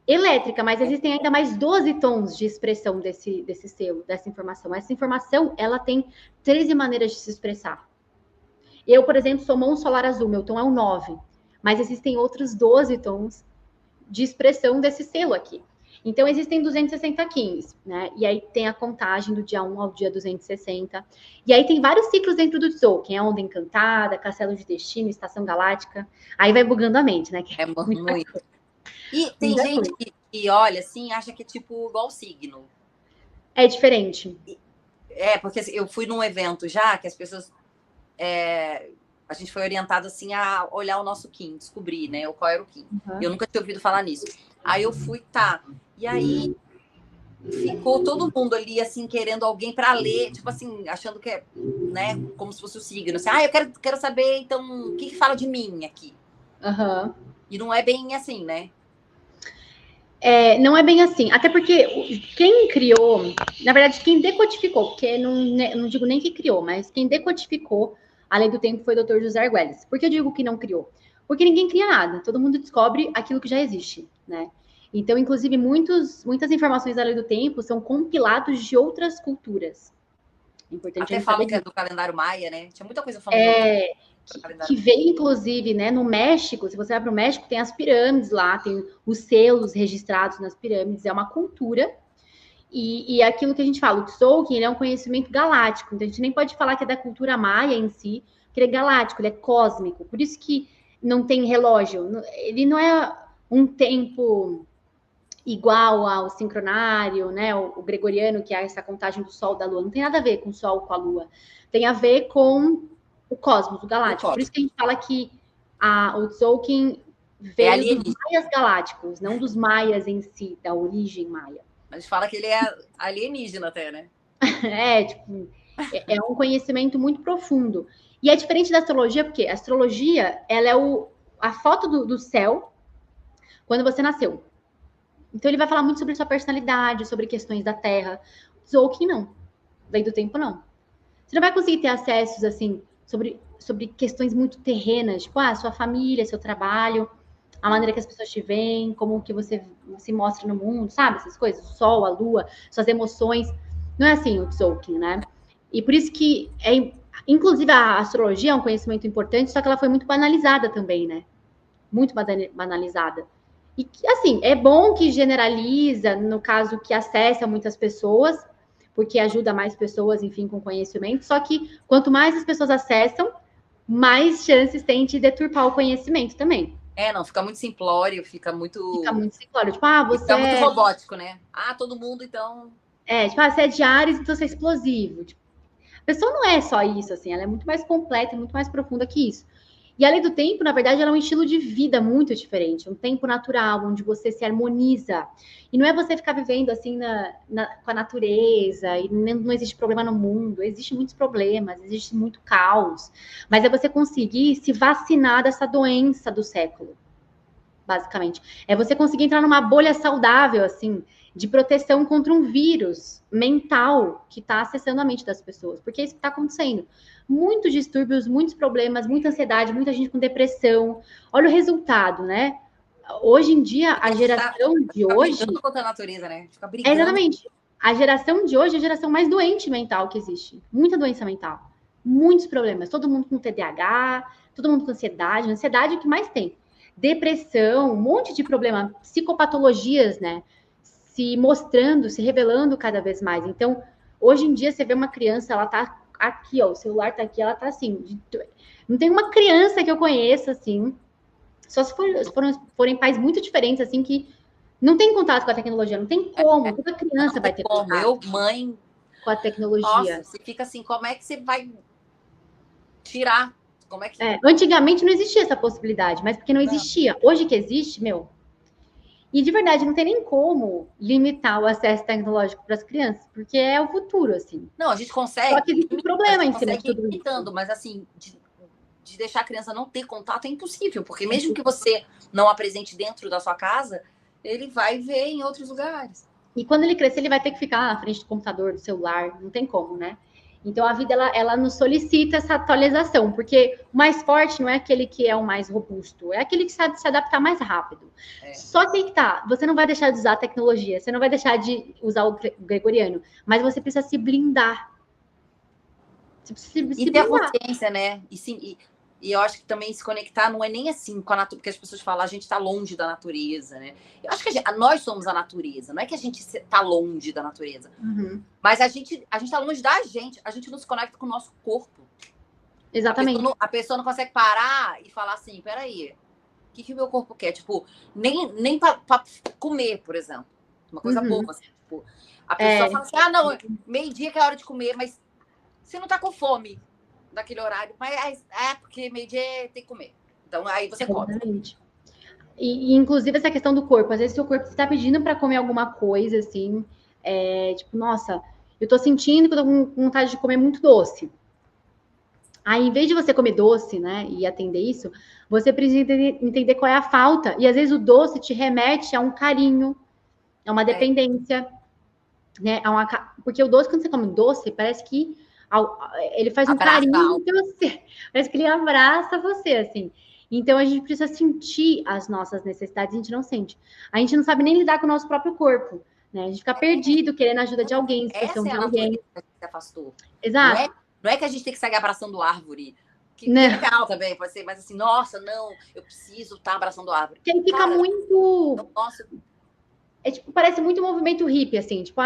Speaker 2: elétrica, mas existem ainda mais 12 tons de expressão desse selo, dessa informação. Essa informação, ela tem 13 maneiras de se expressar. Eu, por exemplo, sou mão solar azul, meu tom é o 9. Mas existem outros 12 tons de expressão desse selo aqui. Então, existem 260 Qins, né? E aí tem a contagem do dia 1 ao dia 260. E aí tem vários ciclos dentro do Tzolk'in. A Onda Encantada, Castelo de Destino, Estação Galáctica. Aí vai bugando a mente, né?
Speaker 1: É muito. E tem gente que olha assim, acha que é tipo igual signo.
Speaker 2: É diferente.
Speaker 1: Porque assim, eu fui num evento já que as pessoas... a gente foi orientado assim a olhar o nosso Qin, descobrir, né? Qual era o Qin. Uhum. Eu nunca tinha ouvido falar nisso. Aí eu fui, E aí ficou todo mundo ali, assim, querendo alguém para ler, tipo assim, achando que é, né, como se fosse o signo. Assim, eu quero saber, então, o que fala de mim aqui?
Speaker 2: Uhum.
Speaker 1: E não é bem assim, né?
Speaker 2: Não é bem assim. Até porque quem criou, na verdade, quem decodificou, porque não digo nem que criou, mas quem decodificou a lei do tempo foi o Dr. José Argüelles. Por que eu digo que não criou? Porque ninguém cria nada, todo mundo descobre aquilo que já existe, né? Então, inclusive, muitas informações da lei do tempo são compilados de outras culturas.
Speaker 1: Importante até falam que é do calendário maia, né? Tinha muita coisa falando
Speaker 2: que veio, inclusive, né, no México. Se você vai para o México, tem as pirâmides lá, tem os selos registrados nas pirâmides, é uma cultura. E aquilo que a gente fala, o Tzolk'in é um conhecimento galáctico, então a gente nem pode falar que é da cultura maia em si, porque ele é galáctico, ele é cósmico, por isso que não tem relógio, ele não é um tempo igual ao sincronário, né, o gregoriano, que é essa contagem do Sol, da Lua, não tem nada a ver com o Sol, com a Lua, tem a ver com o cosmos, o galáctico, por isso que a gente fala que o Tzolk'in veio dos maias galácticos, não dos maias em si, da origem maia.
Speaker 1: Mas fala que ele é alienígena até, né?
Speaker 2: É um conhecimento muito profundo. E é diferente da astrologia, porque a astrologia, ela é a foto do céu quando você nasceu. Então, ele vai falar muito sobre sua personalidade, sobre questões da Terra. Tzolk'in, não. Lei do tempo, não. Você não vai conseguir ter acessos, assim, sobre questões muito terrenas, tipo, sua família, seu trabalho, a maneira que as pessoas te veem, como que você se mostra no mundo, sabe? Essas coisas, o sol, a lua, suas emoções. Não é assim o Tzolk'in, né? E por isso que, inclusive, a astrologia é um conhecimento importante, só que ela foi muito banalizada também, né? Muito banalizada. E, assim, é bom que generaliza, no caso, que acessa muitas pessoas, porque ajuda mais pessoas, enfim, com conhecimento, só que quanto mais as pessoas acessam, mais chances tem de deturpar o conhecimento também.
Speaker 1: Não, fica muito simplório, fica muito...
Speaker 2: Fica muito simplório. Tipo, você...
Speaker 1: Fica muito robótico, né? Todo mundo, então...
Speaker 2: você é de Áries, então você é explosivo. Tipo, a pessoa não é só isso, assim, ela é muito mais completa, muito mais profunda que isso. E a lei do tempo, na verdade, ela é um estilo de vida muito diferente, um tempo natural, onde você se harmoniza. E não é você ficar vivendo assim com a natureza, e não existe problema no mundo, existem muitos problemas, existe muito caos, mas é você conseguir se vacinar dessa doença do século, basicamente. É você conseguir entrar numa bolha saudável, assim, de proteção contra um vírus mental que está acessando a mente das pessoas, porque é isso que está acontecendo. Muitos distúrbios, muitos problemas, muita ansiedade, muita gente com depressão. Olha o resultado, né? Hoje em dia, a geração de hoje.
Speaker 1: Brigando contra a natureza, né? Fica
Speaker 2: É
Speaker 1: brigando.
Speaker 2: exatamente. A geração de hoje é a geração mais doente mental que existe. Muita doença mental. Muitos problemas. Todo mundo com TDAH, todo mundo com ansiedade. Ansiedade é o que mais tem. Depressão, um monte de problema. Psicopatologias, né? Se mostrando, se revelando cada vez mais. Então, hoje em dia, você vê uma criança, ela tá aqui, ó. O celular tá aqui, ela tá assim. Não tem uma criança que eu conheça, assim. Só se forem pais muito diferentes, assim, que não tem contato com a tecnologia, não tem como. Toda criança vai ter
Speaker 1: como.
Speaker 2: contato
Speaker 1: Eu, mãe,
Speaker 2: com a tecnologia.
Speaker 1: Nossa, você fica assim, como é que você vai tirar? Como é que...
Speaker 2: Antigamente não existia essa possibilidade, mas porque não existia. Hoje que existe, meu. E de verdade, não tem nem como limitar o acesso tecnológico para as crianças, porque é o futuro, assim.
Speaker 1: Não, a gente consegue.
Speaker 2: Só que existe um problema em cima de tudo
Speaker 1: isso. Mas assim, de deixar a criança não ter contato é impossível, porque mesmo que você não apresente dentro da sua casa, ele vai ver em outros lugares.
Speaker 2: E quando ele crescer, ele vai ter que ficar na frente do computador, do celular, não tem como, né? Então a vida ela nos solicita essa atualização, porque o mais forte não é aquele que é o mais robusto, é aquele que sabe se adaptar mais rápido. Só que aí que tá, você não vai deixar de usar a tecnologia, você não vai deixar de usar o gregoriano, mas você precisa se blindar.
Speaker 1: Você precisa se ter blindar. Consciência, né? E eu acho que também se conectar não é nem assim com a natureza, porque as pessoas falam, a gente está longe da natureza, né? Eu acho que nós somos a natureza, não é que a gente está longe da natureza.
Speaker 2: Uhum.
Speaker 1: Mas a gente está longe da gente, a gente não se conecta com o nosso corpo.
Speaker 2: Exatamente.
Speaker 1: A pessoa não consegue parar e falar assim, peraí, o que o meu corpo quer? Tipo, nem para comer, por exemplo. Uma coisa boba, assim, tipo, a pessoa fala assim, não, meio-dia que é a hora de comer, mas você não tá com fome naquele horário, mas porque meio-dia tem que comer. Então, aí você come.
Speaker 2: Exatamente. E, inclusive, essa questão do corpo. Às vezes, seu corpo está pedindo para comer alguma coisa, assim, tipo, nossa, eu tô sentindo que eu tô com vontade de comer muito doce. Aí, em vez de você comer doce, né, e atender isso, você precisa entender qual é a falta. E, às vezes, o doce te remete a um carinho, a uma dependência, né? Porque o doce, quando você come doce, parece que ele faz um carinho em você. Parece que ele abraça você, assim. Então, a gente precisa sentir as nossas necessidades, a gente não sente. A gente não sabe nem lidar com o nosso próprio corpo, né? A gente fica perdido, querendo a ajuda de alguém, expressão de alguém.
Speaker 1: Que a gente se afastou.
Speaker 2: Exato.
Speaker 1: Não é que a gente tem que sair abraçando árvore. Que é legal também, pode ser, mas assim, nossa, não, eu preciso estar abraçando árvore.
Speaker 2: Porque aí fica muito... Nossa. Tipo, parece muito um movimento hippie, assim, tipo,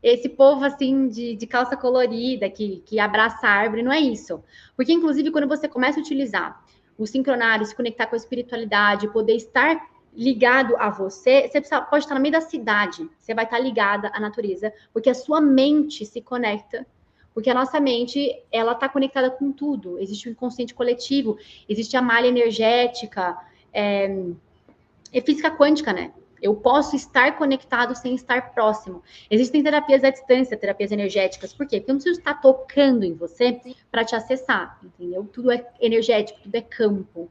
Speaker 2: esse povo, assim, de calça colorida, que abraça a árvore, não é isso. Porque, inclusive, quando você começa a utilizar o sincronário, se conectar com a espiritualidade, poder estar ligado a você, você pode estar no meio da cidade, você vai estar ligada à natureza, porque a sua mente se conecta, porque a nossa mente, ela está conectada com tudo. Existe o inconsciente coletivo, existe a malha energética, é física quântica, né? Eu posso estar conectado sem estar próximo. Existem terapias à distância, terapias energéticas. Por quê? Porque eu não preciso estar tocando em você para te acessar, entendeu? Tudo é energético, tudo é campo.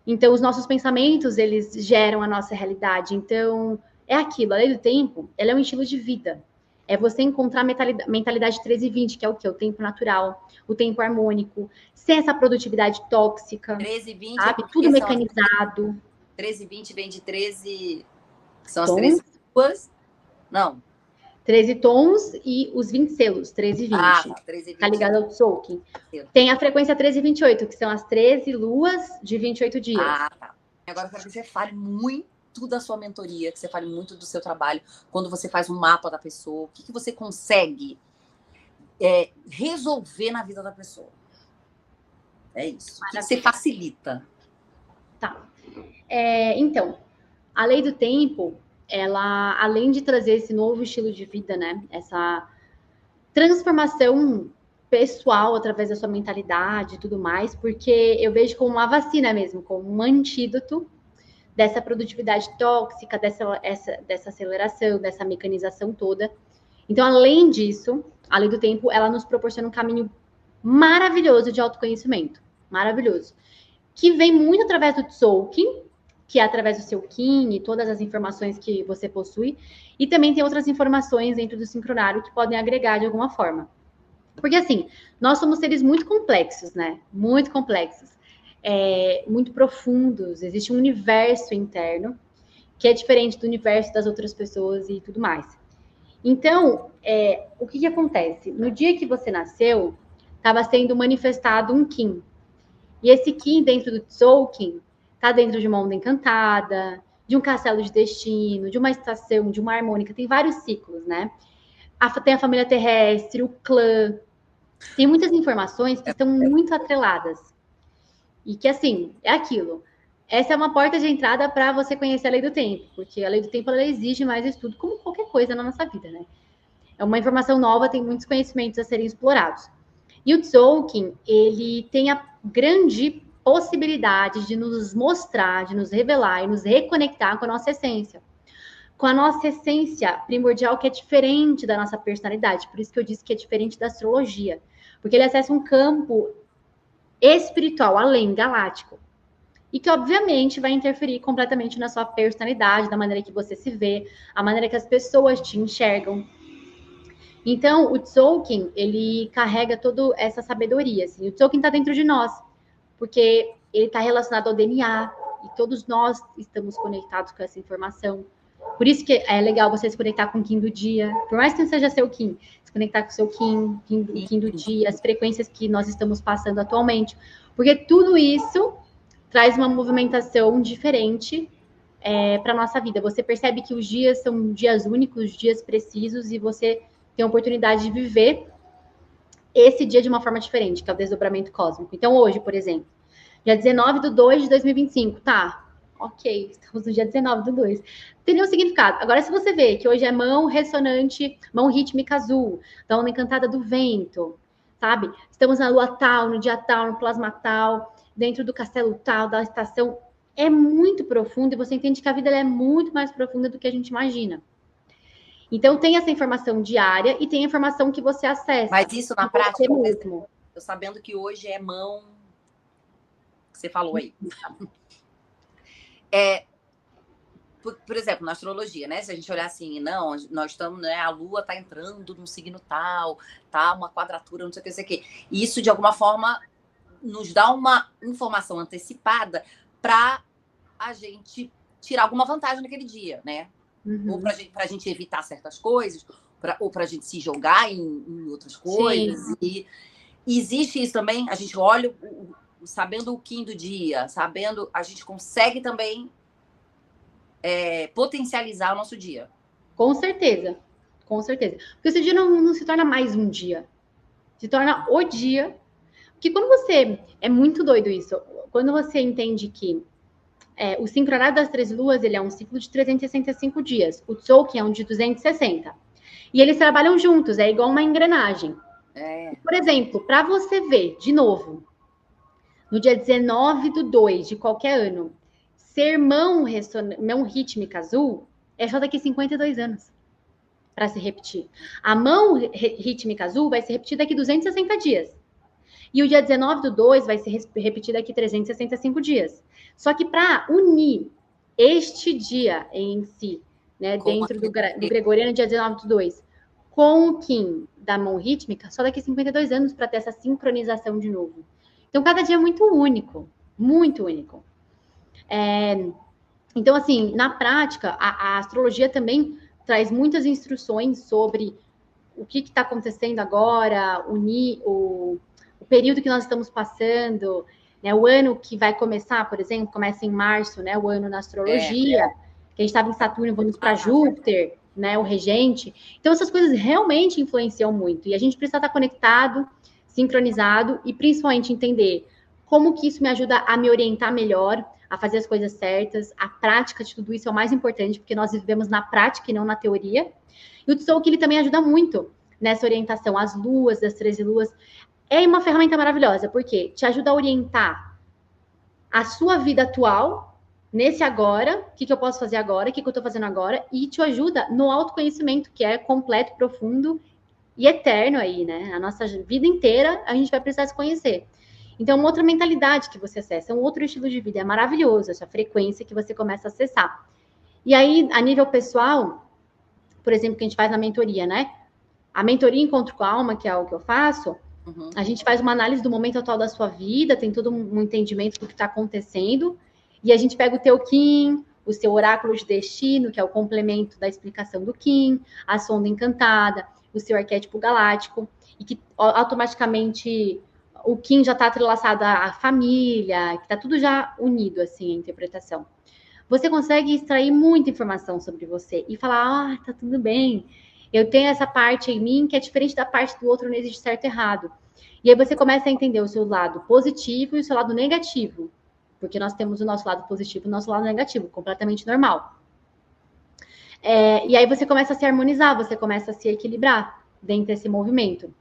Speaker 2: Então, os nossos pensamentos, eles geram a nossa realidade. Então, é aquilo. A lei do tempo, ela é um estilo de vida. É você encontrar a mentalidade 13/20, que é o quê? O tempo natural, o tempo harmônico, sem essa produtividade tóxica.
Speaker 1: 13/20,
Speaker 2: sabe? Tudo mecanizado.
Speaker 1: 13/20 vem de 13... São as 13 ruas? Não.
Speaker 2: 13 tons e os 20 selos, 13/20.
Speaker 1: Tá, 13/20.
Speaker 2: Tá ligado ao Tzolk'in. Tem a frequência 13/28, que são as 13 luas de 28 dias.
Speaker 1: Tá. Agora eu quero que você fale muito da sua mentoria, que você fale muito do seu trabalho, quando você faz um mapa da pessoa, o que você consegue resolver na vida da pessoa. É isso. O que você facilita?
Speaker 2: Tá. Então, a lei do tempo, ela, além de trazer esse novo estilo de vida, né? Essa transformação pessoal, através da sua mentalidade e tudo mais, porque eu vejo como uma vacina mesmo, como um antídoto dessa produtividade tóxica, dessa aceleração, dessa mecanização toda. Então, além disso, a lei do tempo, ela nos proporciona um caminho maravilhoso de autoconhecimento, maravilhoso, que vem muito através do Tzolk'in, que é através do seu Qin e todas as informações que você possui, e também tem outras informações dentro do sincronário que podem agregar de alguma forma. Porque, assim, nós somos seres muito complexos, né? Muito complexos, muito profundos. Existe um universo interno que é diferente do universo das outras pessoas e tudo mais. Então, o que acontece? No dia que você nasceu, estava sendo manifestado um Qin. E esse Qin, dentro do Tzolk'in, está dentro de uma onda encantada, de um castelo de destino, de uma estação, de uma harmônica. Tem vários ciclos, né? Tem a família terrestre, o clã. Tem muitas informações que estão muito atreladas. E que, assim, é aquilo. Essa é uma porta de entrada para você conhecer a lei do tempo, porque a lei do tempo ela exige mais estudo, como qualquer coisa na nossa vida, né? É uma informação nova, tem muitos conhecimentos a serem explorados. E o Tzolk'in, ele tem a grande possibilidade de nos mostrar, de nos revelar e nos reconectar com a nossa essência. Com a nossa essência primordial, que é diferente da nossa personalidade. Por isso que eu disse que é diferente da astrologia. Porque ele acessa um campo espiritual, além, galáctico. E que, obviamente, vai interferir completamente na sua personalidade, da maneira que você se vê, a maneira que as pessoas te enxergam. Então, o Tzolk'in, ele carrega toda essa sabedoria. Assim. O Tzolk'in está dentro de nós, porque ele está relacionado ao DNA, e todos nós estamos conectados com essa informação. Por isso que é legal você se conectar com o Qin do dia, por mais que não seja seu Qin, se conectar com o seu Qin, o Qin do dia, as frequências que nós estamos passando atualmente, porque tudo isso traz uma movimentação diferente para a nossa vida. Você percebe que os dias são dias únicos, dias precisos, e você tem a oportunidade de viver esse dia de uma forma diferente, que é o desdobramento cósmico. Então, hoje, por exemplo, dia 19/2/2025, tá? Ok, estamos no dia 19/2. Tem nenhum significado. Agora, se você vê que hoje é mão ressonante, mão rítmica azul, da onda encantada do vento, sabe? Estamos na lua tal, no dia tal, no plasma tal, dentro do castelo tal, da estação. É muito profundo e você entende que a vida é muito mais profunda do que a gente imagina. Então, tem essa informação diária e tem a informação que você acessa.
Speaker 1: Mas isso na prática, mesmo. Eu sabendo que hoje é mão, que você falou aí. Por exemplo, na astrologia, né? Se a gente olhar assim, não, nós estamos, né? A Lua está entrando num signo tal, tá? Uma quadratura, não sei o que, não sei o que. E isso, de alguma forma, nos dá uma informação antecipada para a gente tirar alguma vantagem naquele dia, né? Uhum. Ou para a gente evitar certas coisas, ou para a gente se jogar em outras coisas. Sim. E existe isso também, a gente olha, sabendo o Qin do dia, sabendo, a gente consegue também potencializar o nosso dia.
Speaker 2: Com certeza, com certeza. Porque esse dia não se torna mais um dia, se torna o dia. Porque quando você... É muito doido isso. Quando você entende que o sincronário das 3 luas, ele é um ciclo de 365 dias. O Tzolk'in é um de 260. E eles trabalham juntos, é igual uma engrenagem. Por exemplo, para você ver, de novo, no dia 19/2 de qualquer ano, ser mão rítmica azul é só daqui 52 anos para se repetir. A mão rítmica azul vai se repetir daqui 260 dias. E o dia 19/2 vai se repetir daqui 365 dias. Só que para unir este dia em si, né, dentro do gregoriano, dia 19/2, com o Qin da mão rítmica, só daqui 52 anos para ter essa sincronização de novo. Então, cada dia é muito único, muito único. Então, assim, na prática, a astrologia também traz muitas instruções sobre o que está acontecendo agora, unir o período que nós estamos passando, né, o ano que vai começar, por exemplo, começa em março, né, o ano na astrologia, que a gente estava em Saturno, vamos para Júpiter, né, o regente. Então, essas coisas realmente influenciam muito, e a gente precisa estar conectado, sincronizado, e principalmente entender como que isso me ajuda a me orientar melhor, a fazer as coisas certas. A prática de tudo isso é o mais importante, porque nós vivemos na prática e não na teoria. E o Tzolk'in, ele também ajuda muito nessa orientação, as luas, das 13 luas. É uma ferramenta maravilhosa, porque te ajuda a orientar a sua vida atual, nesse agora, o que eu posso fazer agora, o que eu estou fazendo agora, e te ajuda no autoconhecimento, que é completo, profundo e eterno aí, né? A nossa vida inteira a gente vai precisar se conhecer. Então, uma outra mentalidade que você acessa, um outro estilo de vida, é maravilhoso, essa frequência que você começa a acessar. E aí, a nível pessoal, por exemplo, que a gente faz na mentoria, né? A mentoria Encontro com a Alma, que é o que eu faço, a gente faz uma análise do momento atual da sua vida, tem todo um entendimento do que está acontecendo, e a gente pega o teu Kim, o seu oráculo de destino, que é o complemento da explicação do Kim, a sonda encantada, o seu arquétipo galáctico, e que automaticamente o Kim já está entrelaçado à família, que está tudo já unido, assim, a interpretação. Você consegue extrair muita informação sobre você e falar, tá tudo bem, eu tenho essa parte em mim que é diferente da parte do outro, não existe certo e errado. E aí você começa a entender o seu lado positivo e o seu lado negativo, porque nós temos o nosso lado positivo e o nosso lado negativo, completamente normal. E aí você começa a se harmonizar, você começa a se equilibrar dentro desse movimento.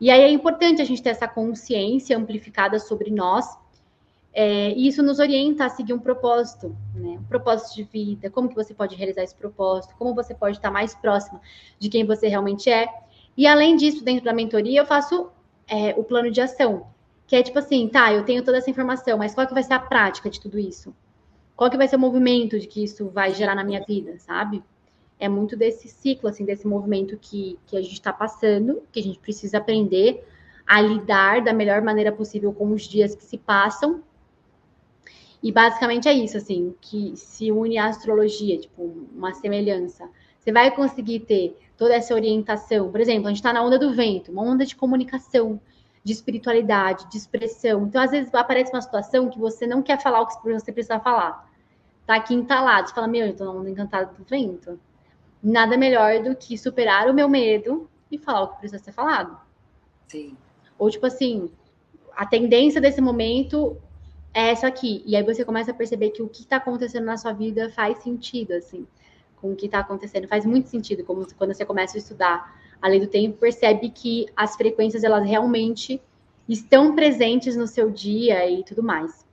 Speaker 2: E aí é importante a gente ter essa consciência amplificada sobre nós, e isso nos orienta a seguir um propósito, né? Um propósito de vida, como que você pode realizar esse propósito, como você pode estar mais próxima de quem você realmente é. E além disso, dentro da mentoria, eu faço o plano de ação, que é tipo assim, tá, eu tenho toda essa informação, mas qual que vai ser a prática de tudo isso? Qual que vai ser o movimento de que isso vai gerar na minha vida, sabe? É muito desse ciclo, assim, desse movimento que a gente está passando, que a gente precisa aprender a lidar da melhor maneira possível com os dias que se passam. E basicamente é isso, assim, que se une à astrologia, tipo, uma semelhança. Você vai conseguir ter toda essa orientação. Por exemplo, a gente está na onda do vento, uma onda de comunicação, de espiritualidade, de expressão. Então, às vezes, aparece uma situação que você não quer falar o que você precisa falar. Tá aqui entalado, você fala, meu, eu tô na onda encantada do vento. Nada melhor do que superar o meu medo e falar o que precisa ser falado.
Speaker 1: Sim.
Speaker 2: Ou, tipo assim, a tendência desse momento é essa aqui. E aí você começa a perceber que o que está acontecendo na sua vida faz sentido, assim, com o que está acontecendo. Faz muito sentido, como quando você começa a estudar a lei do tempo, percebe que as frequências, elas realmente estão presentes no seu dia e tudo mais.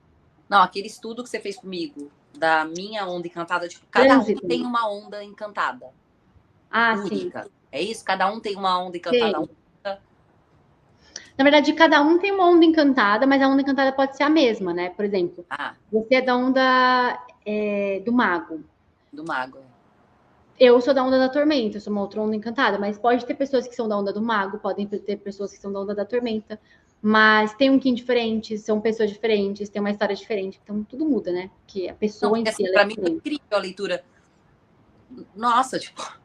Speaker 1: Não, aquele estudo que você fez comigo, da minha onda encantada, tipo, cada um tem uma onda encantada. Única. Sim. É isso? Cada um tem uma onda encantada única.
Speaker 2: Na verdade, cada um tem uma onda encantada, mas a onda encantada pode ser a mesma, né? Por exemplo, você é da onda do mago.
Speaker 1: Do mago.
Speaker 2: Eu sou da onda da tormenta, eu sou uma outra onda encantada, mas pode ter pessoas que são da onda do mago, podem ter pessoas que são da onda da tormenta, mas tem um Kim diferente, são pessoas diferentes, tem uma história diferente, então tudo muda, né? Porque a pessoa em si,
Speaker 1: assim, pra mim foi incrível a leitura. Nossa, tipo,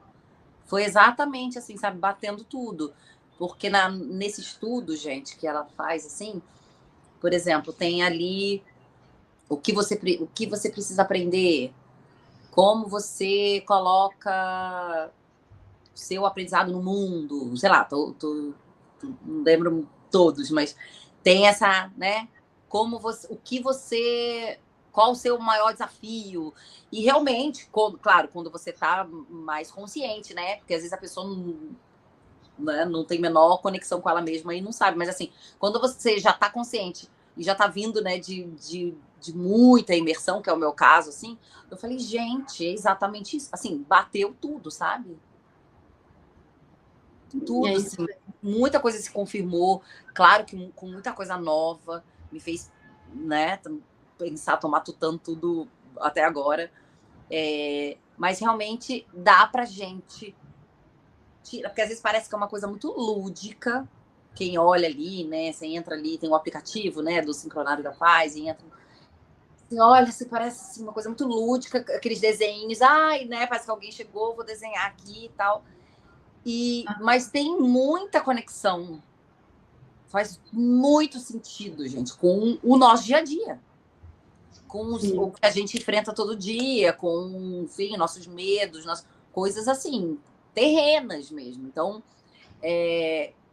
Speaker 1: foi exatamente assim, sabe, batendo tudo. Porque nesse estudo, gente, que ela faz, assim, por exemplo, tem ali o que você precisa aprender, como você coloca o seu aprendizado no mundo, sei lá, não lembro todos, mas tem essa, né? Como você, qual o seu maior desafio? E realmente, claro, quando você tá mais consciente, né? Porque às vezes a pessoa não tem menor conexão com ela mesma e não sabe. Mas assim, quando você já tá consciente e já tá vindo, né, de muita imersão, que é o meu caso, assim, eu falei, gente, é exatamente isso. Assim, bateu tudo, sabe? Tudo, assim, muita coisa se confirmou. Claro que com muita coisa nova, me fez, né, pensar, tomar tutano tudo até agora. Mas realmente dá pra gente tirar, porque às vezes parece que é uma coisa muito lúdica. Quem olha ali, né, você entra ali, tem um aplicativo, né, do Sincronário da Paz, e entra, você olha, você parece assim, uma coisa muito lúdica, aqueles desenhos, né, parece que alguém chegou, vou desenhar aqui e tal. Mas tem muita conexão, faz muito sentido, gente, com o nosso dia a dia, com o que a gente enfrenta todo dia, com, enfim, nossos medos, coisas assim, terrenas mesmo. Então,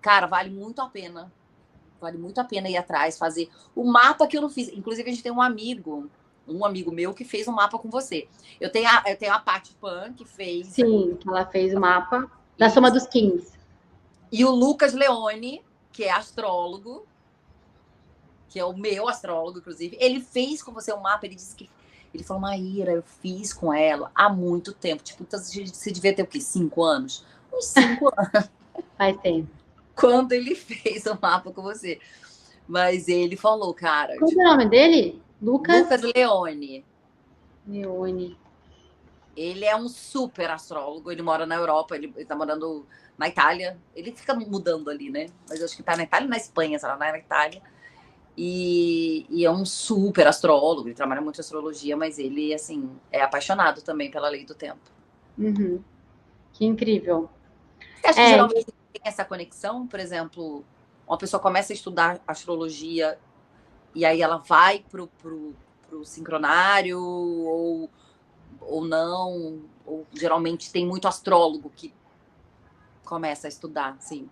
Speaker 1: cara, vale muito a pena ir atrás, fazer o mapa que eu não fiz. Inclusive, a gente tem um amigo meu que fez um mapa com você. Eu tenho a Paty Pan, que fez.
Speaker 2: Sim, ela fez o mapa da soma dos Kings.
Speaker 1: E o Lucas Leone, que é astrólogo, que é o meu astrólogo, inclusive, ele fez com você um mapa, ele disse que... Ele falou, Maíra, eu fiz com ela há muito tempo. Tipo, você devia ter o quê? 5 anos? Uns 5 anos.
Speaker 2: Faz tempo.
Speaker 1: Quando ele fez o mapa com você. Mas ele falou, cara...
Speaker 2: Qual é o nome dele?
Speaker 1: Lucas Leone.
Speaker 2: Leone.
Speaker 1: Ele é um super astrólogo, ele mora na Europa, ele tá morando na Itália. Ele fica mudando ali, né? Mas eu acho que tá na Itália e na Espanha, sei lá, na Itália. E é um super astrólogo, ele trabalha muito em astrologia, mas ele, assim, é apaixonado também pela lei do tempo.
Speaker 2: Uhum. Que incrível.
Speaker 1: Você acha que geralmente tem essa conexão? Por exemplo, uma pessoa começa a estudar astrologia e aí ela vai pro sincronário ou não? Ou geralmente tem muito astrólogo que começa a estudar, sim.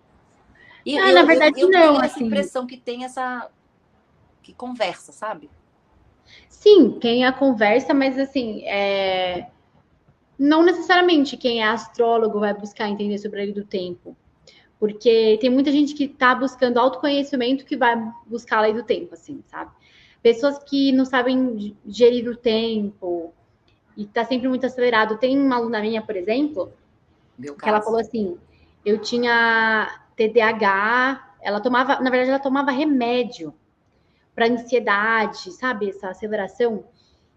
Speaker 1: E
Speaker 2: na verdade,
Speaker 1: eu
Speaker 2: não,
Speaker 1: tenho essa
Speaker 2: assim...
Speaker 1: impressão que tem que conversa, sabe?
Speaker 2: Sim, quem a conversa, mas assim, não necessariamente quem é astrólogo vai buscar entender sobre a lei do tempo. Porque tem muita gente que está buscando autoconhecimento que vai buscar a lei do tempo, assim, sabe? Pessoas que não sabem gerir o tempo e tá sempre muito acelerado. Tem uma aluna minha, por exemplo, que ela falou assim, eu tinha TDAH, na verdade, ela tomava remédio para ansiedade, sabe? Essa aceleração.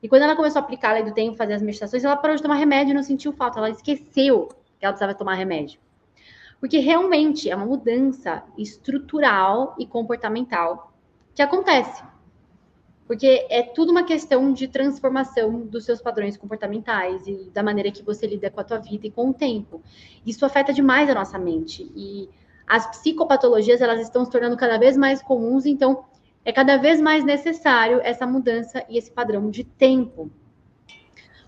Speaker 2: E quando ela começou a aplicar a lei do tempo, fazer as meditações, ela parou de tomar remédio e não sentiu falta. Ela esqueceu que ela precisava tomar remédio. Porque realmente é uma mudança estrutural e comportamental que acontece. Porque é tudo uma questão de transformação dos seus padrões comportamentais e da maneira que você lida com a tua vida e com o tempo. Isso afeta demais a nossa mente. E as psicopatologias, elas estão se tornando cada vez mais comuns, então é cada vez mais necessário essa mudança e esse padrão de tempo.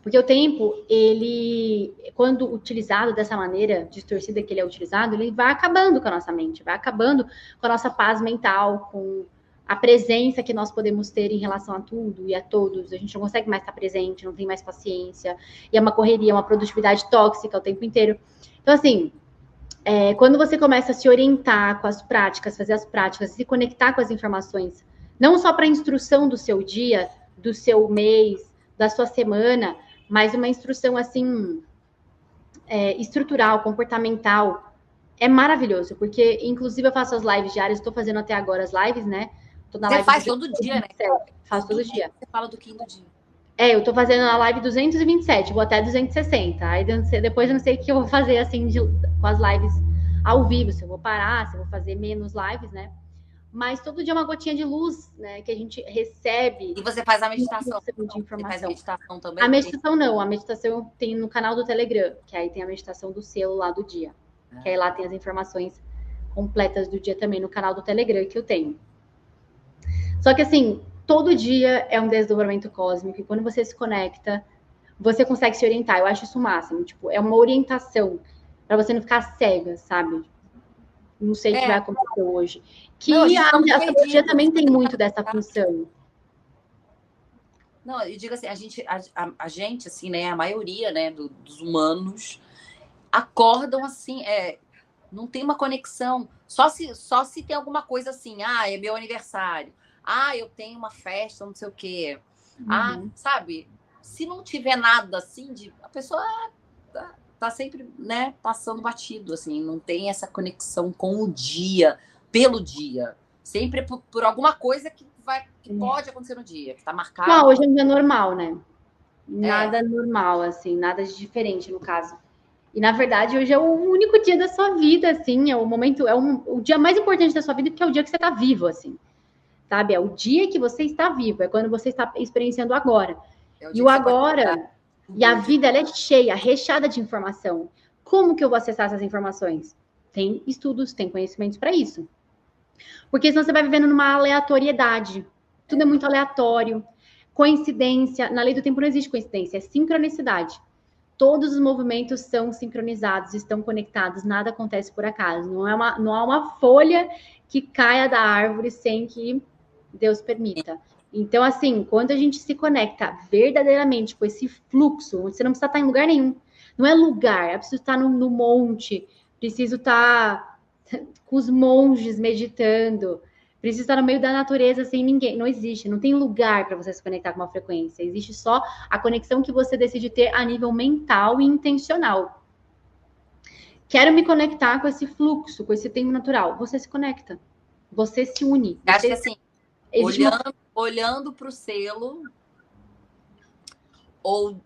Speaker 2: Porque o tempo, ele, quando utilizado dessa maneira distorcida que ele é utilizado, ele vai acabando com a nossa mente, vai acabando com a nossa paz mental, com a presença que nós podemos ter em relação a tudo e a todos. A gente não consegue mais estar presente, não tem mais paciência, e é uma correria, uma produtividade tóxica o tempo inteiro. Então, assim, quando você começa a se orientar com as práticas, fazer as práticas, se conectar com as informações, não só para a instrução do seu dia, do seu mês, da sua semana, mas uma instrução, assim, estrutural, comportamental, é maravilhoso, porque, inclusive, eu faço as lives diárias, estou fazendo até agora as lives, né?
Speaker 1: Você faz todo dia, né?
Speaker 2: Faço todo dia.
Speaker 1: Você fala do quinto dia.
Speaker 2: Eu tô fazendo a live 227, vou até 260. Aí depois eu não sei o que eu vou fazer, assim, com as lives ao vivo, se eu vou parar, se eu vou fazer menos lives, né? Mas todo dia é uma gotinha de luz, né? Que a gente recebe.
Speaker 1: E você faz a meditação?
Speaker 2: De informação. Você faz
Speaker 1: a meditação também?
Speaker 2: A meditação não. A meditação tem no canal do Telegram, que aí tem a meditação do selo lá do dia. Que aí lá tem as informações completas do dia também no canal do Telegram que eu tenho. Só que assim, todo dia é um desdobramento cósmico. E quando você se conecta, você consegue se orientar. Eu acho isso o máximo. Tipo, é uma orientação para você não ficar cega, sabe? Não sei o que vai acontecer hoje. Que a astrologia também tem muito dessa função.
Speaker 1: Não, eu digo assim, a gente assim, né, a maioria, né, dos humanos acordam assim, não tem uma conexão. Só se tem alguma coisa assim, é meu aniversário. Eu tenho uma festa, não sei o quê. Sabe? Se não tiver nada assim, a pessoa tá sempre, né, passando batido, assim, não tem essa conexão com o dia, pelo dia. Sempre por alguma coisa que pode acontecer no dia, que tá marcado.
Speaker 2: Não, hoje é um dia normal, né? Nada normal, assim, nada de diferente, no caso. E, na verdade, hoje é o único dia da sua vida, assim, é o momento, o dia mais importante da sua vida, porque é o dia que você tá vivo, assim, sabe? É o dia que você está vivo, é quando você está experienciando agora. E o agora, e a vida, ela é cheia, recheada de informação. Como que eu vou acessar essas informações? Tem estudos, tem conhecimentos para isso. Porque senão você vai vivendo numa aleatoriedade. Tudo é muito aleatório. Coincidência. Na lei do tempo não existe coincidência, é sincronicidade. Todos os movimentos são sincronizados, estão conectados, nada acontece por acaso. Não há uma folha que caia da árvore sem que Deus permita. Então, assim, quando a gente se conecta verdadeiramente com esse fluxo, você não precisa estar em lugar nenhum. Não é lugar, é preciso estar no monte, preciso estar, com os monges meditando. Precisa estar no meio da natureza sem ninguém. Não existe, não tem lugar para você se conectar com uma frequência. Existe só a conexão que você decide ter a nível mental e intencional. Quero me conectar com esse fluxo, com esse tempo natural. Você se conecta. Você se une.
Speaker 1: Acho que assim, olhando para o selo ou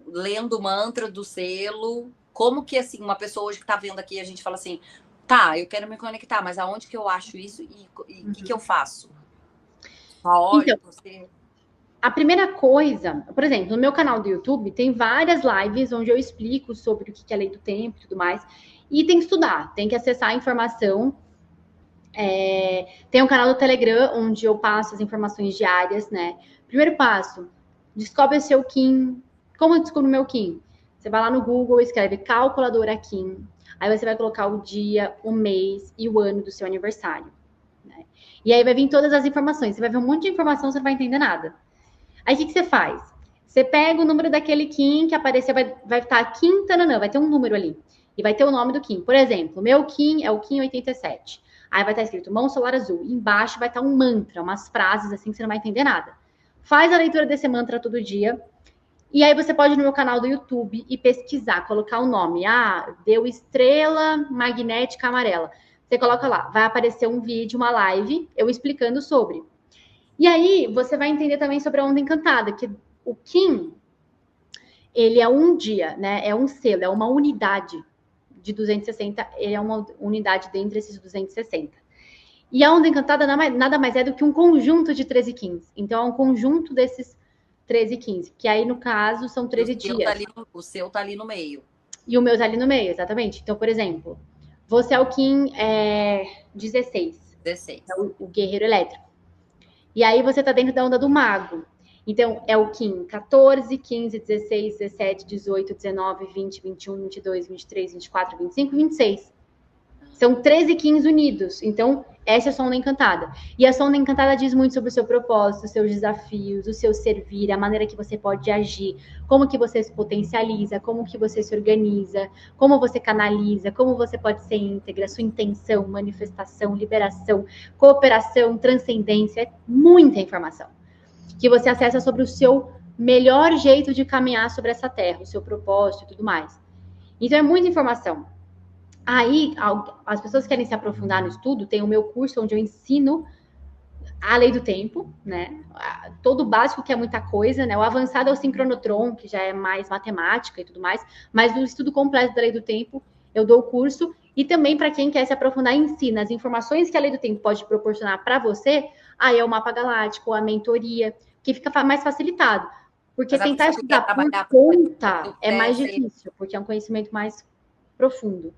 Speaker 1: lendo o mantra do selo, como que assim, uma pessoa hoje que está vendo aqui, a gente fala assim, tá, eu quero me conectar, mas aonde que eu acho isso e o que eu faço? Só olho
Speaker 2: Então,
Speaker 1: para você.
Speaker 2: a primeira coisa, por exemplo, no meu canal do YouTube tem várias lives onde eu explico sobre o que é lei do tempo e tudo mais. E tem que estudar, tem que acessar a informação. Tem um canal do Telegram onde eu passo as informações diárias, né? Primeiro passo, descobre o seu Kim. Como eu descubro o meu Kim? Você vai lá no Google, escreve calculadora Kim. Aí você vai colocar o dia, o mês e o ano do seu aniversário. Né? E aí vai vir todas as informações. Você vai ver um monte de informação, você não vai entender nada. Aí o que você faz? Você pega o número daquele Kim que apareceu, vai estar Kim, tananã, vai ter um número ali. E vai ter o nome do Kim. Por exemplo, meu Kim é o Kim 87. Aí vai estar escrito mão solar azul. Embaixo vai estar um mantra, umas frases assim que você não vai entender nada. Faz a leitura desse mantra todo dia. E aí você pode ir no meu canal do YouTube e pesquisar, colocar o nome. Ah, deu estrela magnética amarela. Você coloca lá, vai aparecer um vídeo, uma live, eu explicando sobre. E aí você vai entender também sobre a onda encantada, que o Kim, ele é um dia, né? É um selo, é uma unidade de 260, ele é uma unidade dentre esses 260. E a onda encantada nada mais é do que um conjunto de 13 Kins. Então, é um conjunto desses 13 15, que aí, no caso, são 13 dias.
Speaker 1: O seu tá ali no meio.
Speaker 2: E o meu tá ali no meio, exatamente. Então, por exemplo, você é o Kim 16.
Speaker 1: 16.
Speaker 2: É o guerreiro elétrico. E aí você tá dentro da onda do mago. Então, é o Kim 14, 15, 16, 17, 18, 19, 20, 21, 22, 23, 24, 25, 26. São 13 Kins unidos. Então, essa é a sua onda encantada. E a sua onda encantada diz muito sobre o seu propósito, os seus desafios, o seu servir, a maneira que você pode agir, como que você se potencializa, como que você se organiza, como você canaliza, como você pode ser íntegra, sua intenção, manifestação, liberação, cooperação, transcendência. É muita informação que você acessa sobre o seu melhor jeito de caminhar sobre essa terra, o seu propósito e tudo mais. Então, é muita informação. Aí, as pessoas que querem se aprofundar no estudo, tem o meu curso onde eu ensino a lei do tempo, né? Todo o básico, que é muita coisa, né? O avançado é o sincronotron, que já é mais matemática e tudo mais, mas o estudo completo da lei do tempo, eu dou o curso. E também, para quem quer se aprofundar em si, nas informações que a lei do tempo pode proporcionar para você, aí é o mapa galáctico, a mentoria, que fica mais facilitado. Porque tentar estudar por conta é mais difícil, porque é um conhecimento mais profundo.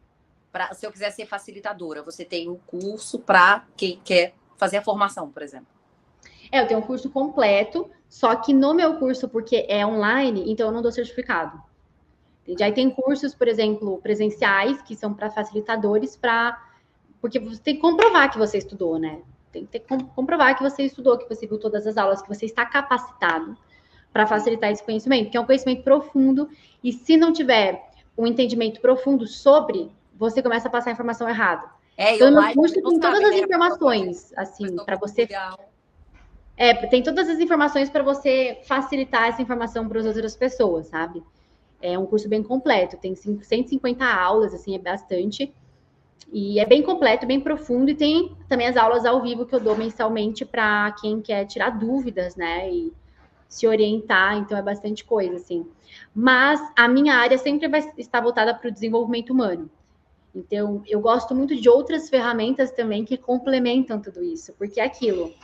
Speaker 1: Se eu quiser ser facilitadora, você tem um curso para quem quer fazer a formação, por exemplo?
Speaker 2: Eu tenho um curso completo, só que no meu curso, porque é online, então eu não dou certificado. Entende? Aí tem cursos, por exemplo, presenciais, que são para facilitadores, porque você tem que comprovar que você estudou, né? Tem que comprovar que você estudou, que você viu todas as aulas, que você está capacitado para facilitar esse conhecimento, que é um conhecimento profundo, e se não tiver um entendimento profundo sobre, você começa a passar a informação errada. Então, no curso tem todas as informações, assim, para você. Tem todas as informações para você facilitar essa informação para as outras pessoas, sabe? É um curso bem completo, tem 150 aulas, assim, é bastante. E é bem completo, bem profundo, e tem também as aulas ao vivo que eu dou mensalmente para quem quer tirar dúvidas, né? E se orientar, então é bastante coisa, assim. Mas a minha área sempre vai estar voltada para o desenvolvimento humano. Então, eu gosto muito de outras ferramentas também que complementam tudo isso, porque é aquilo.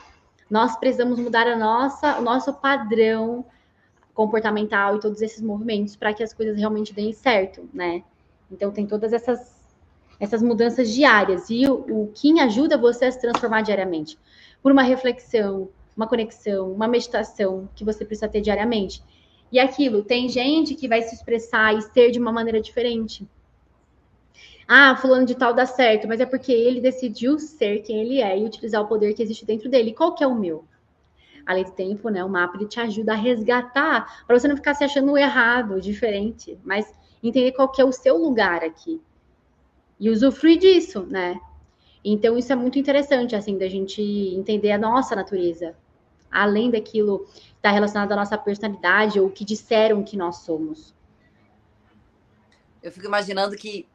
Speaker 2: Nós precisamos mudar o nosso padrão comportamental e todos esses movimentos para que as coisas realmente deem certo, né? Então, tem todas essas mudanças diárias. E o Kim ajuda você a se transformar diariamente. Por uma reflexão, uma conexão, uma meditação que você precisa ter diariamente. E aquilo, tem gente que vai se expressar e ser de uma maneira diferente. Ah, fulano de tal dá certo, mas é porque ele decidiu ser quem ele é e utilizar o poder que existe dentro dele. Qual que é o meu? A lei do tempo, né? O mapa, ele te ajuda a resgatar, para você não ficar se achando errado, diferente, mas entender qual que é o seu lugar aqui. e usufruir disso, né? Então, isso é muito interessante, assim, da gente entender a nossa natureza, além daquilo que está relacionado à nossa personalidade ou o que disseram que nós somos.
Speaker 1: Eu fico imaginando que,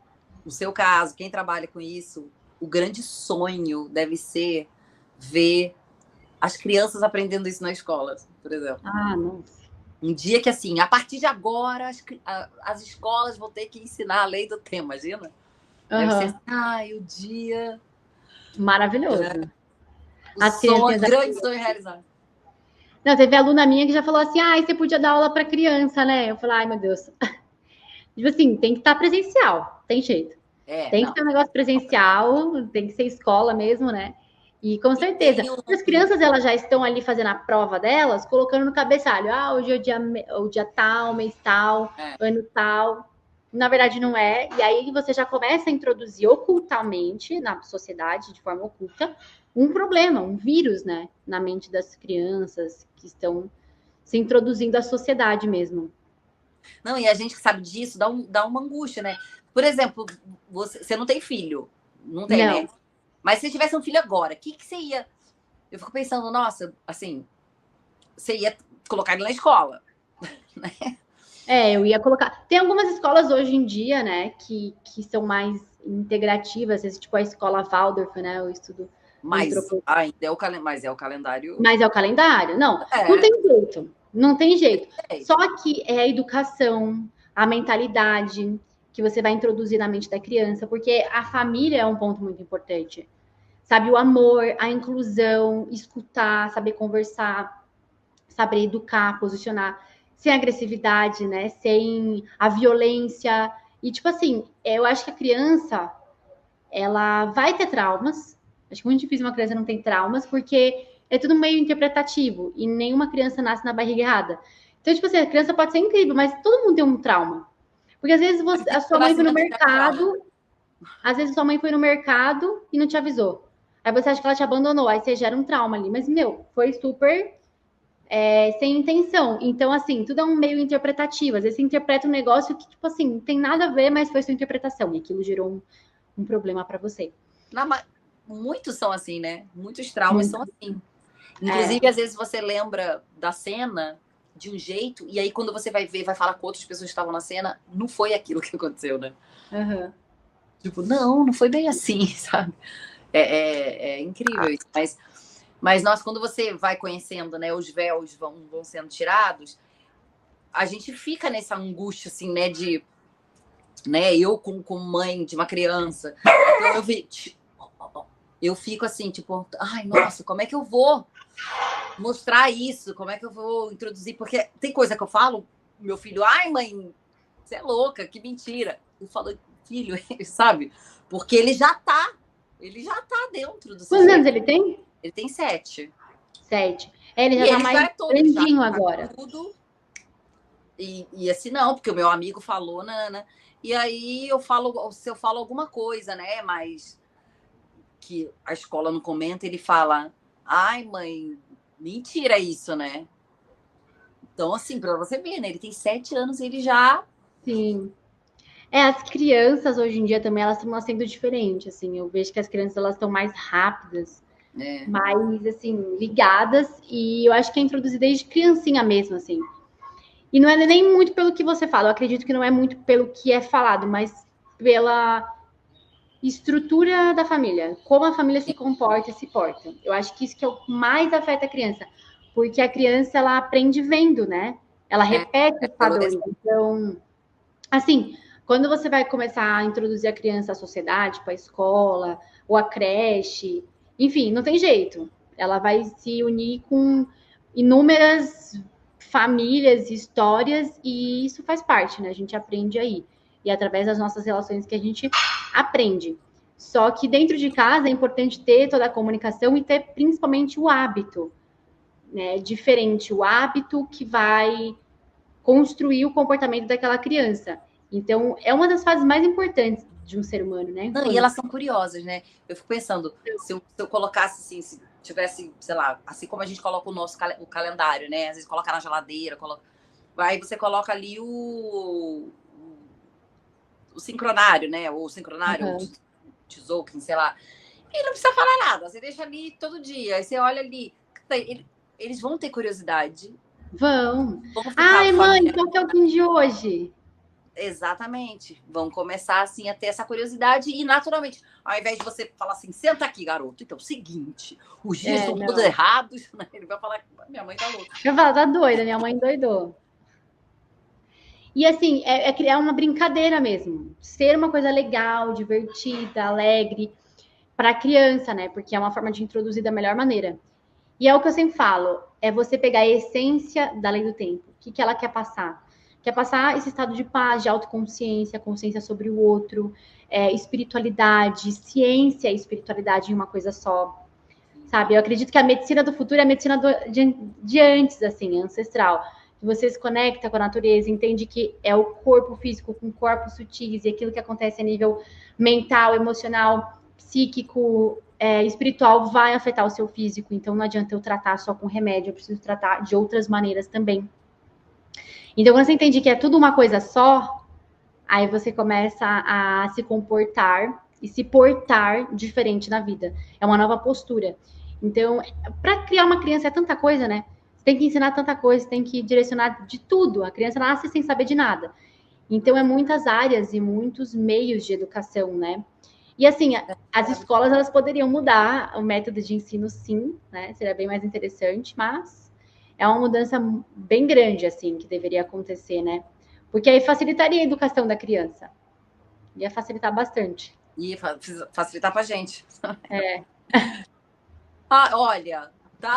Speaker 1: no seu caso, quem trabalha com isso, o grande sonho deve ser ver as crianças aprendendo isso na escola, por exemplo.
Speaker 2: Ah, nossa.
Speaker 1: Um dia que, assim, a partir de agora, as escolas vão ter que ensinar a lei do tempo, imagina? Deve ser assim, o dia...
Speaker 2: Maravilhoso.
Speaker 1: O sonho, grande sonho realizado.
Speaker 2: Não, teve aluna minha que já falou assim, você podia dar aula para criança, né? Eu falei, ai, meu Deus. Tipo assim, tem que estar presencial, tem jeito. Tem que ter um negócio presencial, tem que ser escola mesmo, né? E com certeza, as crianças elas já estão ali fazendo a prova delas, colocando no cabeçalho, hoje é o dia tal, mês tal, ano tal. Na verdade, não é. E aí você já começa a introduzir ocultamente na sociedade, de forma oculta, um problema, um vírus, né? Na mente das crianças que estão se introduzindo à sociedade mesmo.
Speaker 1: Não, e a gente que sabe disso dá uma angústia, né? Por exemplo, você não tem filho. Não tem,
Speaker 2: não.
Speaker 1: né? Mas se você tivesse um filho agora, o que você ia... Eu fico pensando, nossa, assim, você ia colocar ele na escola, né?
Speaker 2: Eu ia colocar. Tem algumas escolas hoje em dia, né, que são mais integrativas, tipo a escola Waldorf, né, o estudo
Speaker 1: mas ainda é o calendário.
Speaker 2: Mas é o calendário? Não, não tem jeito. Não tem jeito. Só que é a educação, a mentalidade que você vai introduzir na mente da criança, porque a família é um ponto muito importante. Sabe, o amor, a inclusão, escutar, saber conversar, saber educar, posicionar, sem agressividade, né? Sem a violência. E, tipo assim, eu acho que a criança, ela vai ter traumas. Acho muito difícil uma criança não ter traumas, porque é tudo meio interpretativo. E nenhuma criança nasce na barriga errada. Então, tipo assim, a criança pode ser incrível, mas todo mundo tem um trauma. Porque às vezes a sua mãe foi no mercado, às vezes sua mãe foi no mercado e não te avisou. Aí você acha que ela te abandonou, aí você gera um trauma ali. Mas, foi super sem intenção. Então, assim, tudo é um meio interpretativo. Às vezes você interpreta um negócio que, tipo assim, não tem nada a ver, mas foi sua interpretação. E aquilo gerou um problema para você.
Speaker 1: Muitos são assim, né? Muitos traumas são assim. Inclusive, às vezes você lembra da cena de um jeito, e aí quando você vai ver, vai falar com outras pessoas que estavam na cena, não foi aquilo que aconteceu, né? Tipo, não foi bem assim, sabe? É incrível isso. Mas nós, quando você vai conhecendo, né, os véus vão sendo tirados, a gente fica nessa angústia, assim, né, de... Né, eu como mãe de uma criança, então eu fico assim, tipo, ai, nossa, como é que eu vou mostrar isso? Como é que eu vou introduzir? Porque tem coisa que eu falo, meu filho, ai, mãe, você é louca, que mentira. Eu falo, filho, sabe? Porque ele já tá dentro do...
Speaker 2: Quantos anos ele tem?
Speaker 1: Ele tem 7.
Speaker 2: 7. Ele já tá mais grandinho agora.
Speaker 1: Tudo. E assim, não, porque o meu amigo falou, Nana. E aí se eu falo alguma coisa, né, mas que a escola não comenta, ele fala, ai, mãe, mentira isso, né? Então, assim, pra você ver, né, ele tem 7 anos e ele já...
Speaker 2: Sim. As crianças hoje em dia também, elas estão nascendo diferente, assim, eu vejo que as crianças, elas estão mais rápidas, mais, assim, ligadas, e eu acho que é introduzida desde criancinha mesmo, assim. E não é nem muito pelo que você fala, eu acredito que não é muito pelo que é falado, mas pela estrutura da família, como a família se comporta e se porta. Eu acho que isso que é o que mais afeta a criança, porque a criança, ela aprende vendo, né? Ela repete os padrões. Então, assim, quando você vai começar a introduzir a criança à sociedade, para a escola, ou a creche, enfim, não tem jeito. Ela vai se unir com inúmeras famílias, histórias, e isso faz parte, né? A gente aprende aí. E através das nossas relações que a gente aprende. Só que dentro de casa é importante ter toda a comunicação e ter principalmente o hábito, né? Diferente, o hábito que vai construir o comportamento daquela criança. Então, é uma das fases mais importantes de um ser humano, né?
Speaker 1: Não, e elas são curiosas, né? Eu fico pensando, se eu colocasse assim, se tivesse, sei lá, assim como a gente coloca o calendário, né? Às vezes coloca na geladeira, aí você coloca ali o sincronário, né? Ou o sincronário,
Speaker 2: Aham.
Speaker 1: ou o Tzolk'in, sei lá. E não precisa falar nada, você deixa ali todo dia. Aí você olha ali, eles vão ter curiosidade,
Speaker 2: Vão.
Speaker 1: vão ficar
Speaker 2: Ai, mãe,
Speaker 1: familiares.
Speaker 2: qual que é o fim de hoje?
Speaker 1: Exatamente. Vão começar, assim, a ter essa curiosidade e, naturalmente, ao invés de você falar assim, senta aqui, garoto. Então, seguinte, os dias estão todos
Speaker 2: Não.
Speaker 1: errados. Né? Ele vai falar, minha mãe tá louca.
Speaker 2: Eu falo, tá doida, minha mãe doidou. E assim, é criar uma brincadeira mesmo. Ser uma coisa legal, divertida, alegre para a criança, né? Porque é uma forma de introduzir da melhor maneira. E é o que eu sempre falo, é você pegar a essência da lei do tempo. O que ela quer passar? Quer passar esse estado de paz, de autoconsciência, consciência sobre o outro, espiritualidade, ciência e espiritualidade em uma coisa só. Sabe? Eu acredito que a medicina do futuro é a medicina de antes, assim, ancestral. Você se conecta com a natureza, entende que é o corpo físico com corpos sutis e aquilo que acontece a nível mental, emocional, psíquico, espiritual vai afetar o seu físico. Então não adianta eu tratar só com remédio, eu preciso tratar de outras maneiras também. Então quando você entende que é tudo uma coisa só, aí você começa a se comportar e se portar diferente na vida. É uma nova postura. Então, para criar uma criança é tanta coisa, né? Você tem que ensinar tanta coisa, tem que direcionar de tudo. A criança nasce sem saber de nada. Então, é muitas áreas e muitos meios de educação, né? E assim, as escolas elas poderiam mudar o método de ensino, sim, né? Seria bem mais interessante, mas é uma mudança bem grande, assim, que deveria acontecer, né? Porque aí facilitaria a educação da criança. Ia facilitar bastante.
Speaker 1: E facilitar pra gente.
Speaker 2: É.
Speaker 1: Olha,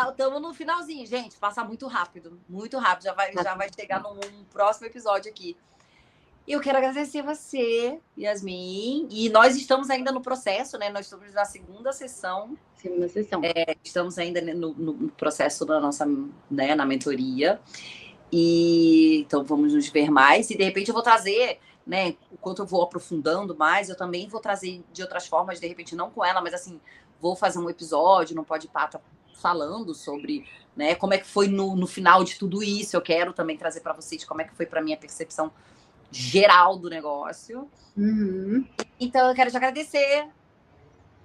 Speaker 1: estamos no finalzinho, gente. Passa muito rápido, muito rápido. Já vai chegar num próximo episódio aqui. E eu quero agradecer você, Yasmin. E nós estamos ainda no processo, né? Nós estamos na segunda sessão.
Speaker 2: Segunda sessão.
Speaker 1: Estamos ainda no processo da nossa, né, na mentoria. E então vamos nos ver mais. E de repente eu vou trazer, né? Enquanto eu vou aprofundando mais, eu também vou trazer de outras formas, de repente não com ela, mas assim, vou fazer um episódio no Podpah falando sobre, né, como é que foi no final de tudo isso. Eu quero também trazer para vocês como é que foi para mim a percepção geral do negócio.
Speaker 2: Uhum.
Speaker 1: Então eu quero te agradecer.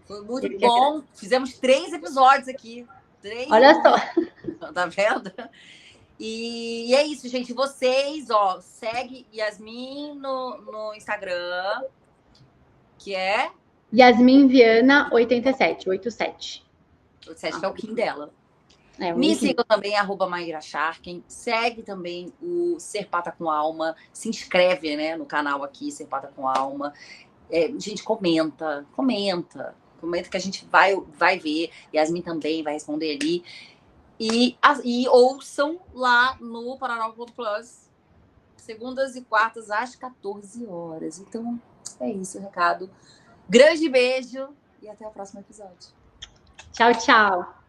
Speaker 1: Foi muito bom. Fizemos 3 episódios aqui. 3.
Speaker 2: Olha só.
Speaker 1: Tá vendo? E é isso, gente. Vocês, ó, segue Yasmin no Instagram, que é
Speaker 2: Yasmin Viana 87, 87.
Speaker 1: 87, que é o Kim dela.
Speaker 2: É,
Speaker 1: Me sigam também, @Maíra Sharkin. Segue também o Ser Pata com Alma. Se inscreve, né, no canal aqui, Ser Pata com Alma. Gente, comenta que a gente vai ver. Yasmin também vai responder ali. E ouçam lá no Paranormal.plus, segundas e quartas às 14 horas. Então, é isso o recado. Grande beijo e até o próximo episódio.
Speaker 2: Tchau, tchau.